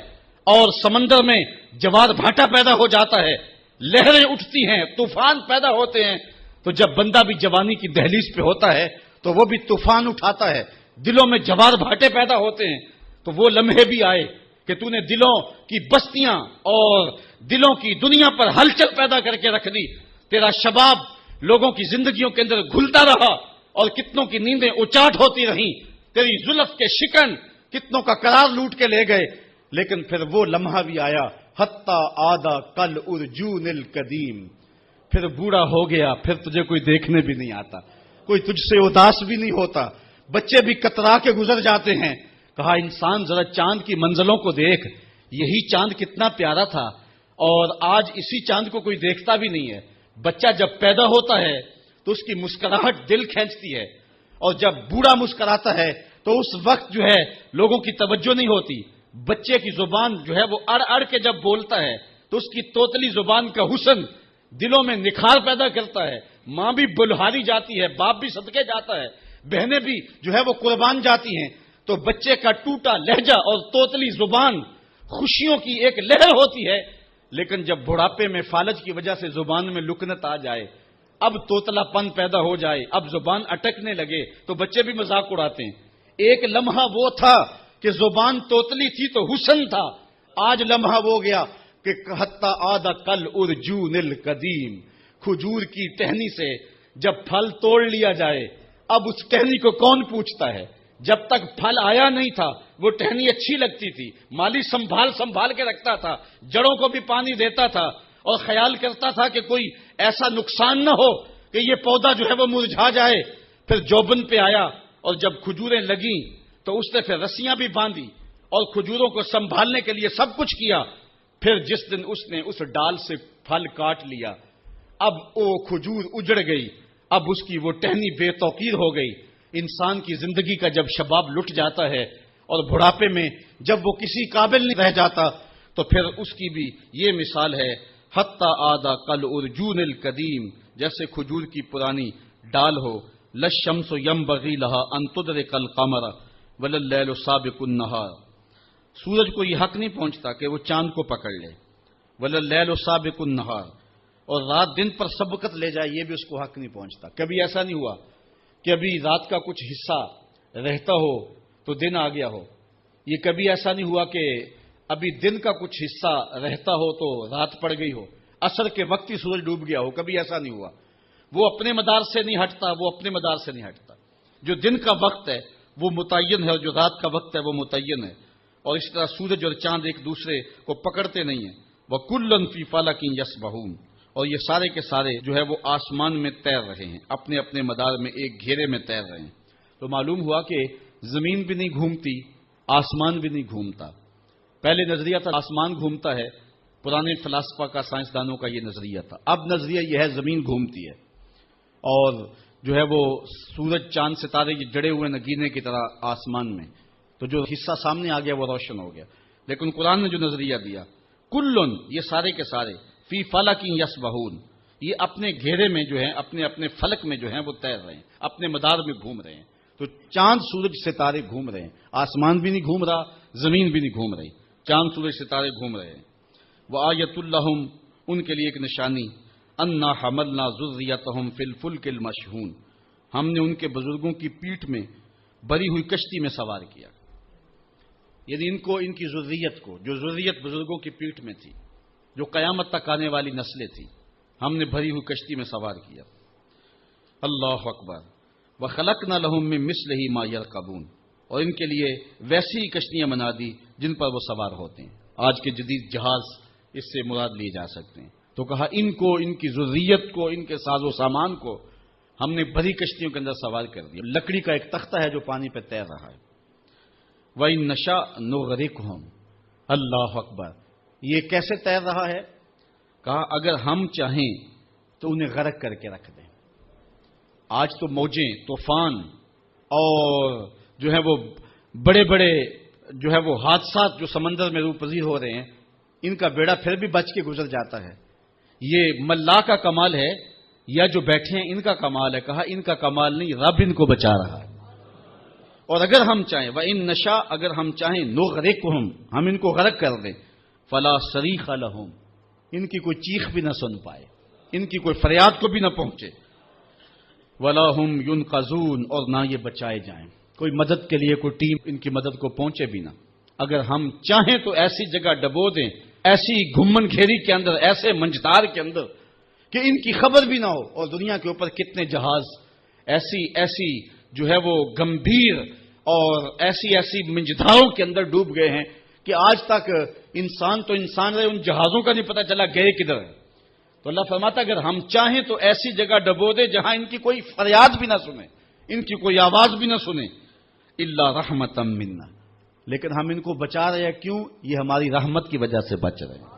اور سمندر میں جوار بھاٹا پیدا ہو جاتا ہے، لہریں اٹھتی ہیں، طوفان پیدا ہوتے ہیں، تو جب بندہ بھی جوانی کی دہلیز پہ ہوتا ہے تو وہ بھی طوفان اٹھاتا ہے، دلوں میں جوار بھاٹے پیدا ہوتے ہیں۔ تو وہ لمحے بھی آئے کہ تو نے دلوں کی بستیاں اور دلوں کی دنیا پر ہلچل پیدا کر کے رکھ دی، تیرا شباب لوگوں کی زندگیوں کے اندر گھلتا رہا اور کتنوں کی نیندیں اچاٹ ہوتی رہیں، تیری زلف کے شکن کتنوں کا قرار لوٹ کے لے گئے، لیکن پھر وہ لمحہ بھی آیا، حتی آدھا کل ارجون القدیم، پھر بوڑھا ہو گیا، پھر تجھے کوئی دیکھنے بھی نہیں آتا، کوئی تجھ سے اداس بھی نہیں ہوتا، بچے بھی کترا کے گزر جاتے ہیں۔ کہا انسان ذرا چاند کی منزلوں کو دیکھ، یہی چاند کتنا پیارا تھا، اور آج اسی چاند کو کوئی دیکھتا بھی نہیں ہے۔ بچہ جب پیدا ہوتا ہے تو اس کی مسکراہٹ دل کھینچتی ہے، اور جب بوڑھا مسکراتا ہے تو اس وقت جو ہے لوگوں کی توجہ نہیں ہوتی۔ بچے کی زبان جو ہے وہ اڑ اڑ کے جب بولتا ہے تو اس کی توتلی زبان کا حسن دلوں میں نکھار پیدا کرتا ہے۔ ماں بھی بلہاری جاتی ہے، باپ بھی صدقے جاتا ہے، بہنیں بھی جو ہے وہ قربان جاتی ہیں، تو بچے کا ٹوٹا لہجہ اور توتلی زبان خوشیوں کی ایک لہر ہوتی ہے۔ لیکن جب بڑھاپے میں فالج کی وجہ سے زبان میں لکنت آ جائے، اب توتلا پن پیدا ہو جائے، اب زبان اٹکنے لگے، تو بچے بھی مذاق اڑاتے ہیں۔ ایک لمحہ وہ تھا کہ زبان توتلی تھی تو حسن تھا، آج لمحہ وہ گیا کہ حتی آدھا کل ارجون القدیم، کھجور کی ٹہنی سے جب پھل توڑ لیا جائے، اب اس ٹہنی کو کون پوچھتا ہے؟ جب تک پھل آیا نہیں تھا وہ ٹہنی اچھی لگتی تھی، مالی سنبھال کے رکھتا تھا، جڑوں کو بھی پانی دیتا تھا، اور خیال کرتا تھا کہ کوئی ایسا نقصان نہ ہو کہ یہ پودا جو ہے وہ مرجھا جائے۔ پھر جوبن پہ آیا اور جب کھجوریں لگیں تو اس نے پھر رسیاں بھی باندھی اور کھجوروں کو سنبھالنے کے لیے سب کچھ کیا۔ پھر جس دن اس نے اس ڈال سے پھل کاٹ لیا، اب وہ کھجور اجڑ گئی، اب اس کی وہ ٹہنی بے توقیر ہو گئی۔ انسان کی زندگی کا جب شباب لٹ جاتا ہے اور بڑھاپے میں جب وہ کسی قابل نہیں رہ جاتا، تو پھر اس کی بھی یہ مثال ہے، حتی آدھا کل ارجون القدیم، جیسے کھجور کی پرانی ڈال ہو۔ للشمس ینبغی لہا ان تدرک القمر ولللیل سابق النہار، سورج کو یہ حق نہیں پہنچتا کہ وہ چاند کو پکڑ لے، ولللیل سابق النہار، اور رات دن پر سبقت لے جائے، یہ بھی اس کو حق نہیں پہنچتا۔ کبھی ایسا نہیں ہوا کہ ابھی رات کا کچھ حصہ رہتا ہو تو دن آ گیا ہو، یہ کبھی ایسا نہیں ہوا کہ ابھی دن کا کچھ حصہ رہتا ہو تو رات پڑ گئی ہو، عصر کے وقت ہی سورج ڈوب گیا ہو، کبھی ایسا نہیں ہوا۔ وہ اپنے مدار سے نہیں ہٹتا، وہ اپنے مدار سے نہیں ہٹتا۔ جو دن کا وقت ہے وہ متعین ہے، اور جو رات کا وقت ہے وہ متعین ہے، اور اس طرح سورج اور چاند ایک دوسرے کو پکڑتے نہیں ہیں۔ وَكُلًّا فِي فَلَكٍ يَسْبَحُونَ، اور یہ سارے کے سارے جو ہے وہ آسمان میں تیر رہے ہیں، اپنے اپنے مدار میں ایک گھیرے میں تیر رہے ہیں۔ تو معلوم ہوا کہ زمین بھی نہیں گھومتی، آسمان بھی نہیں گھومتا۔ پہلے نظریہ تھا آسمان گھومتا ہے، پرانے فلاسفہ کا، سائنسدانوں کا یہ نظریہ تھا۔ اب نظریہ یہ ہے زمین گھومتی ہے، اور جو ہے وہ سورج چاند ستارے یہ جڑے ہوئے نگینے کی طرح آسمان میں، تو جو حصہ سامنے آ گیا وہ روشن ہو گیا۔ لیکن قرآن نے جو نظریہ دیا، کلن، یہ سارے کے سارے، فی فلک یسبحون، یہ اپنے گھیرے میں جو ہیں، اپنے اپنے فلک میں جو ہیں وہ تیر رہے ہیں، اپنے مدار میں گھوم رہے ہیں۔ تو چاند سورج ستارے گھوم رہے ہیں، آسمان بھی نہیں گھوم رہا، زمین بھی نہیں گھوم رہی، چاند سورج ستارے گھوم رہے ہیں۔ وآیۃ لہم، ان کے لیے ایک نشانی، انا حملنا ذریتہم فی الفلک المشحون، ہم نے ان کے بزرگوں کی پیٹھ میں بری ہوئی کشتی میں سوار کیا، یعنی ان کو، ان کی ذریت کو، جو ذریت بزرگوں کی پیٹھ میں تھی، جو قیامت تک آنے والی نسلیں تھیں، ہم نے بھری ہوئی کشتی میں سوار کیا۔ اللہ اکبر۔ وخلقنا لهم من مثلہ ما یرکبون، اور ان کے لیے ویسی ہی کشتیاں بنا دی جن پر وہ سوار ہوتے ہیں۔ آج کے جدید جہاز اس سے مراد لیے جا سکتے ہیں۔ تو کہا ان کو، ان کی ذریت کو، ان کے ساز و سامان کو ہم نے بھری کشتیوں کے اندر سوار کر دیا۔ لکڑی کا ایک تختہ ہے جو پانی پہ تیر رہا ہے۔ وَإِن نَّشَأْ نُغْرِقْهُمْ، اللہ اکبر۔ یہ کیسے تیر رہا ہے؟ کہا اگر ہم چاہیں تو انہیں غرق کر کے رکھ دیں۔ آج تو موجیں، طوفان اور جو ہے وہ بڑے بڑے جو ہے وہ حادثات جو سمندر میں روپذیر ہو رہے ہیں، ان کا بیڑا پھر بھی بچ کے گزر جاتا ہے۔ یہ ملا کا کمال ہے یا جو بیٹھے ہیں ان کا کمال ہے؟ کہا ان کا کمال نہیں، رب ان کو بچا رہا ہے۔ اور اگر ہم چاہیں، وَإِن نَّشَأْ، اگر ہم چاہیں، نُغْرِقْهُمْ، ہم ان کو غرق کر دیں، فَلَا صَرِيخَ لَهُمْ، ان کی کوئی چیخ بھی نہ سن پائے، ان کی کوئی فریاد کو بھی نہ پہنچے، وَلَا هُمْ يُنْقَذُونَ، اور نہ یہ بچائے جائیں، کوئی مدد کے لیے کوئی ٹیم ان کی مدد کو پہنچے بھی نہ۔ اگر ہم چاہیں تو ایسی جگہ ڈبو دیں، ایسی گھمن گھیری کے اندر، ایسے منجدار کے اندر کہ ان کی خبر بھی نہ ہو۔ اور دنیا کے اوپر کتنے جہاز ایسی جو ہے وہ گمبھیر اور ایسی ایسی منجدھاروں کے اندر ڈوب گئے ہیں کہ آج تک انسان تو انسان رہے، ان جہازوں کا نہیں پتہ چلا گئے کدھر ہے۔ تو اللہ فرماتا اگر ہم چاہیں تو ایسی جگہ ڈبو دے جہاں ان کی کوئی فریاد بھی نہ سنے، ان کی کوئی آواز بھی نہ سنے، الا رحمتا منا، لیکن ہم ان کو بچا رہے ہیں، کیوں؟ یہ ہماری رحمت کی وجہ سے بچ رہے ہیں۔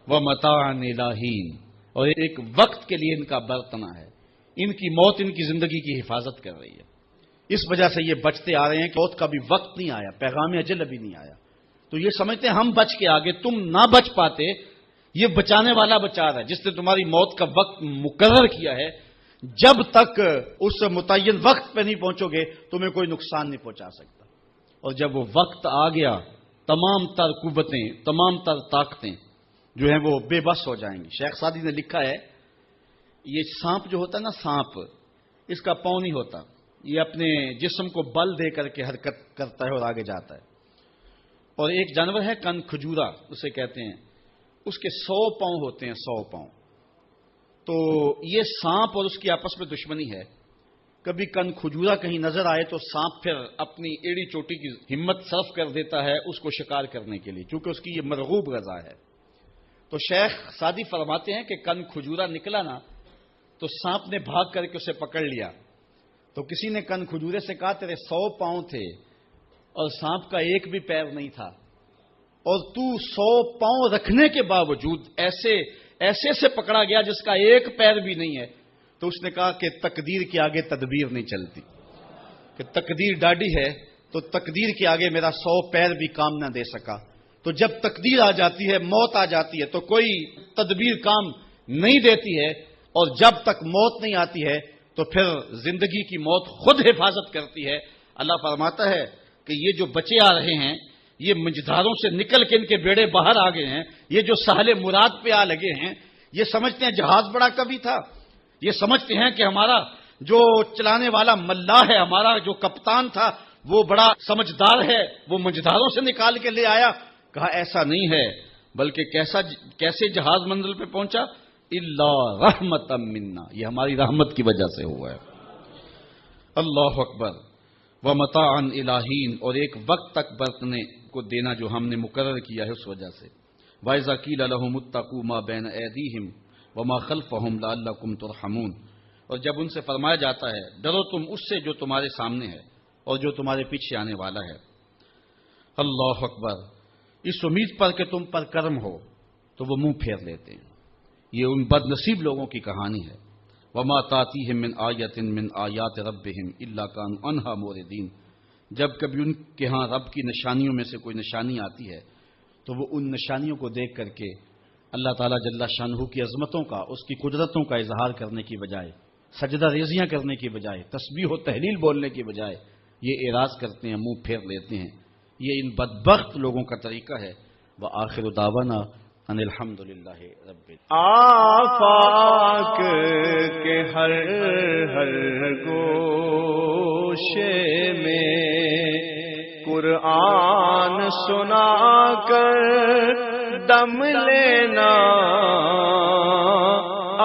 ومتاعا الی حین، اور ایک وقت کے لیے ان کا برتنا ہے، ان کی موت ان کی زندگی کی حفاظت کر رہی ہے، اس وجہ سے یہ بچتے آ رہے ہیں کہ موت کا بھی وقت نہیں آیا، پیغام اجل ابھی نہیں آیا، تو یہ سمجھتے ہیں ہم بچ کے آگے، تم نہ بچ پاتے، یہ بچانے والا بچا رہا ہے جس نے تمہاری موت کا وقت مقرر کیا ہے، جب تک اس متعین وقت پہ نہیں پہنچو گے تمہیں کوئی نقصان نہیں پہنچا سکتا، اور جب وہ وقت آ گیا تمام تر قوتیں، تمام تر طاقتیں جو ہیں وہ بے بس ہو جائیں گی۔ شیخ سعدی نے لکھا ہے یہ سانپ جو ہوتا ہے نا، سانپ اس کا پاؤں نہیں ہوتا، یہ اپنے جسم کو بل دے کر کے حرکت کرتا ہے اور آگے جاتا ہے، اور ایک جانور ہے کن کھجورا اسے کہتے ہیں، اس کے 100 پاؤں ہوتے ہیں، 100 پاؤں، تو یہ سانپ اور اس کی آپس میں دشمنی ہے، کبھی کن کھجورا کہیں نظر آئے تو سانپ پھر اپنی ایڑی چوٹی کی ہمت صرف کر دیتا ہے اس کو شکار کرنے کے لیے، کیونکہ اس کی یہ مرغوب غذا ہے۔ تو شیخ سعدی فرماتے ہیں کہ کن کھجورا نکلا نا تو سانپ نے بھاگ کر کے اسے پکڑ لیا، تو کسی نے کن کھجورے سے کہا تیرے 100 پاؤں تھے اور سانپ کا ایک بھی پیر نہیں تھا، اور تو 100 پاؤں رکھنے کے باوجود ایسے سے پکڑا گیا جس کا ایک پیر بھی نہیں ہے، تو اس نے کہا کہ تقدیر کے آگے تدبیر نہیں چلتی، کہ تقدیر ڈاڈی ہے تو تقدیر کے آگے میرا 100 پیر بھی کام نہ دے سکا، تو جب تقدیر آ جاتی ہے، موت آ جاتی ہے تو کوئی تدبیر کام نہیں دیتی ہے، اور جب تک موت نہیں آتی ہے تو پھر زندگی کی موت خود حفاظت کرتی ہے۔ اللہ فرماتا ہے کہ یہ جو بچے آ رہے ہیں، یہ منجدھاروں سے نکل کے ان کے بیڑے باہر آ گئے ہیں، یہ جو ساحل مراد پہ آ لگے ہیں، یہ سمجھتے ہیں جہاز بڑا کبھی تھا، یہ سمجھتے ہیں کہ ہمارا جو چلانے والا ملاح ہے، ہمارا جو کپتان تھا وہ بڑا سمجھدار ہے، وہ منجدھاروں سے نکال کے لے آیا۔ کہا ایسا نہیں ہے، بلکہ کیسے جہاز منزل پہ پہنچا؟ الا رحمتا منا، یہ ہماری رحمت کی وجہ سے ہوا ہے۔ اللہ اکبر۔ ومتاعا الی حین، اور ایک وقت تک برتنے کو دینا جو ہم نے مقرر کیا ہے اس وجہ سے۔ وَإِذَا قِيلَ لَهُمُ اتَّقُوا مَا بَيْنَ أَيْدِيهِمْ وَمَا خَلْفَهُمْ لَعَلَّكُمْ تُرْحَمُونَ، اور جب ان سے فرمایا جاتا ہے ڈرو تم اس سے جو تمہارے سامنے ہے اور جو تمہارے پیچھے آنے والا ہے۔ اللہ اکبر۔ اس امید پر کہ تم پر کرم ہو تو وہ منہ پھیر لیتے ہیں، یہ ان بد نصیب لوگوں کی کہانی ہے۔ وَمَا تَأْتِيهِم مِّنْ آيَةٍ مِّنْ آيَاتِ رَبِّهِمْ إِلَّا كَانُوا عَنْهَا مُعْرِضِينَ، جب کبھی ان کے ہاں رب کی نشانیوں میں سے کوئی نشانی آتی ہے تو وہ ان نشانیوں کو دیکھ کر کے اللہ تعالیٰ جل شانہ کی عظمتوں کا، اس کی قدرتوں کا اظہار کرنے کی بجائے، سجدہ ریزیاں کرنے کی بجائے، تسبیح و تحلیل بولنے کی بجائے یہ اعراض کرتے ہیں، منہ پھیر لیتے ہیں۔ یہ ان بدبخت لوگوں کا طریقہ ہے۔ وآخر دعوانا ان الحمد للہ رب آفاق کے ہر گوشے میں قرآن سنا کر دم لینا،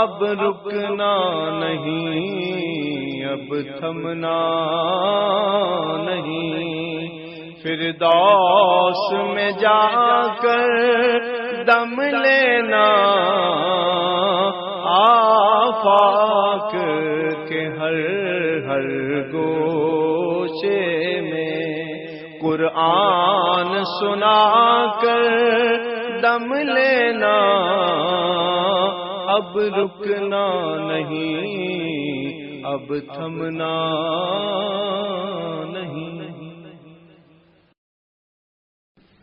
اب رکنا نہیں، اب تھمنا نہیں، فردوس میں جا کر دم لینا، آفاق کے ہر گوشے میں قرآن سنا کر دم لینا، اب رکنا نہیں، اب تھمنا نہیں۔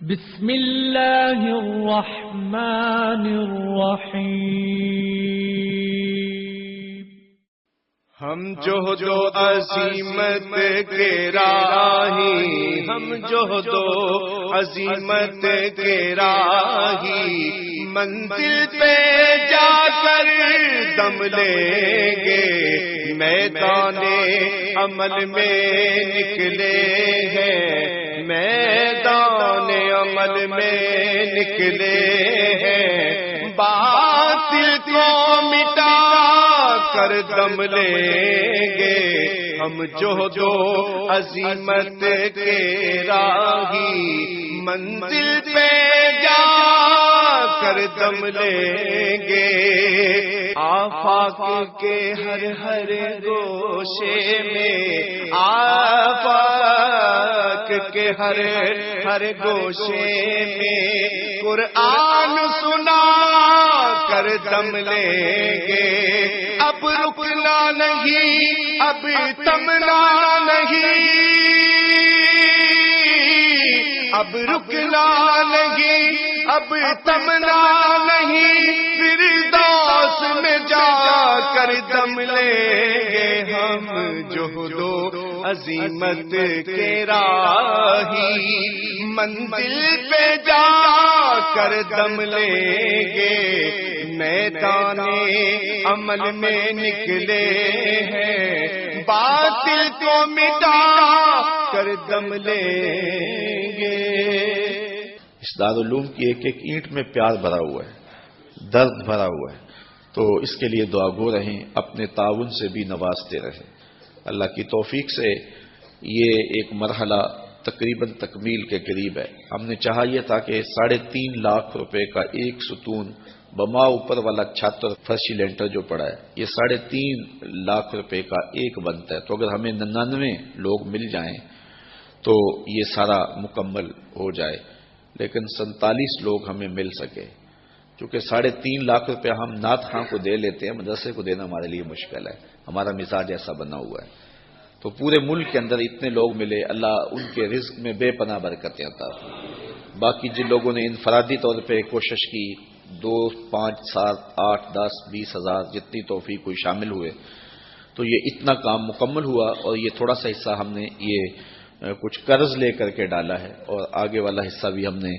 بسم اللہ الرحمن الرحیم۔ ہم جوہد و عظیمت کے راہی، ہم جوہد و عظیمت کے راہی، منزل پہ جا کر دم لیں گے، میدان عمل میں نکلے ہیں، میدان عمل میں نکلے ہیں، باطل کو مٹا کر دم لیں گے، ہم جوہد و عزیمت کے راہی منزل پہ جا کر دم لیں گے، آفاق کے ہر ہر گوشے میں، آفاق کے ہر ہر گوشے میں قرآن سنا کر دم لیں گے، اب رکنا نہیں، اب تمنا نہیں، اب رکنا نہیں، اب تمنا نہیں، فردوس میں جا کر دم لیں گے، ہم جوہد و عزیمت کے راہی منزل پہ جا کر دم لیں گے، میدان عمل میں نکلے ہیں، باطل کو مٹا کر دم لیں گے۔ اس دارالعلوم کی ایک ایک اینٹ میں پیار بھرا ہوا ہے، درد بھرا ہوا ہے، تو اس کے لیے دعا گو رہیں، اپنے تعاون سے بھی نوازتے رہیں۔ اللہ کی توفیق سے یہ ایک مرحلہ تقریباً تکمیل کے قریب ہے۔ ہم نے چاہا یہ تھا کہ 3.5 لاکھ روپے کا ایک ستون بما اوپر والا چھت اور فرشی لینٹر جو پڑا ہے، یہ 3.5 لاکھ روپے کا ایک بنتا ہے، تو اگر ہمیں 99 لوگ مل جائیں تو یہ سارا مکمل ہو جائے، لیکن 47 لوگ ہمیں مل سکے، چونکہ 3.5 لاکھ روپے ہم نعت خاں کو دے لیتے ہیں، مدرسے کو دینا ہمارے لیے مشکل ہے، ہمارا مزاج ایسا بنا ہوا ہے۔ تو پورے ملک کے اندر اتنے لوگ ملے، اللہ ان کے رزق میں بے پناہ برکتیں عطا فرمائے۔ باقی جن لوگوں نے انفرادی طور پہ کوشش کی، 2، 5، 7، 8، 10، 20 ہزار جتنی توفیق کوئی شامل ہوئے، تو یہ اتنا کام مکمل ہوا، اور یہ تھوڑا سا حصہ ہم نے یہ کچھ قرض لے کر کے ڈالا ہے، اور آگے والا حصہ بھی ہم نے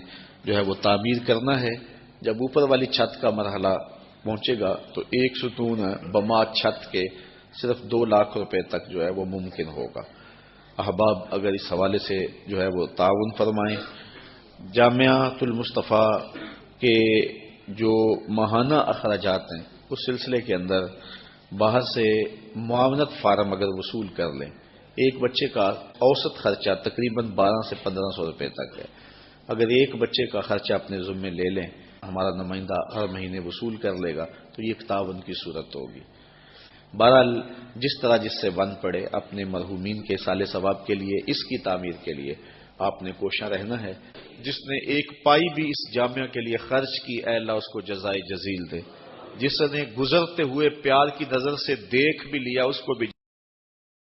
جو ہے وہ تعمیر کرنا ہے۔ جب اوپر والی چھت کا مرحلہ پہنچے گا تو ایک ستون بما چھت کے صرف 2 لاکھ روپے تک جو ہے وہ ممکن ہوگا۔ احباب اگر اس حوالے سے جو ہے وہ تعاون فرمائیں۔ جامعۃ المصطفیٰ کے جو ماہانہ اخراجات ہیں اس سلسلے کے اندر باہر سے معاونت فارم اگر وصول کر لیں، ایک بچے کا اوسط خرچہ تقریباً 1200 سے 1500 روپے تک ہے۔ اگر ایک بچے کا خرچہ اپنے ذمے لے لیں، ہمارا نمائندہ ہر مہینے وصول کر لے گا، تو یہ ایک تعاون کی صورت ہوگی۔ بہرحال جس طرح جس سے بن پڑے، اپنے مرحومین کے صالح ثواب کے لیے، اس کی تعمیر کے لیے آپ نے کوشاں رہنا ہے۔ جس نے ایک پائی بھی اس جامعہ کے لیے خرچ کی، اے اللہ اس کو جزائے جزیل دے۔ جس نے گزرتے ہوئے پیار کی نظر سے دیکھ بھی لیا، اس کو بھی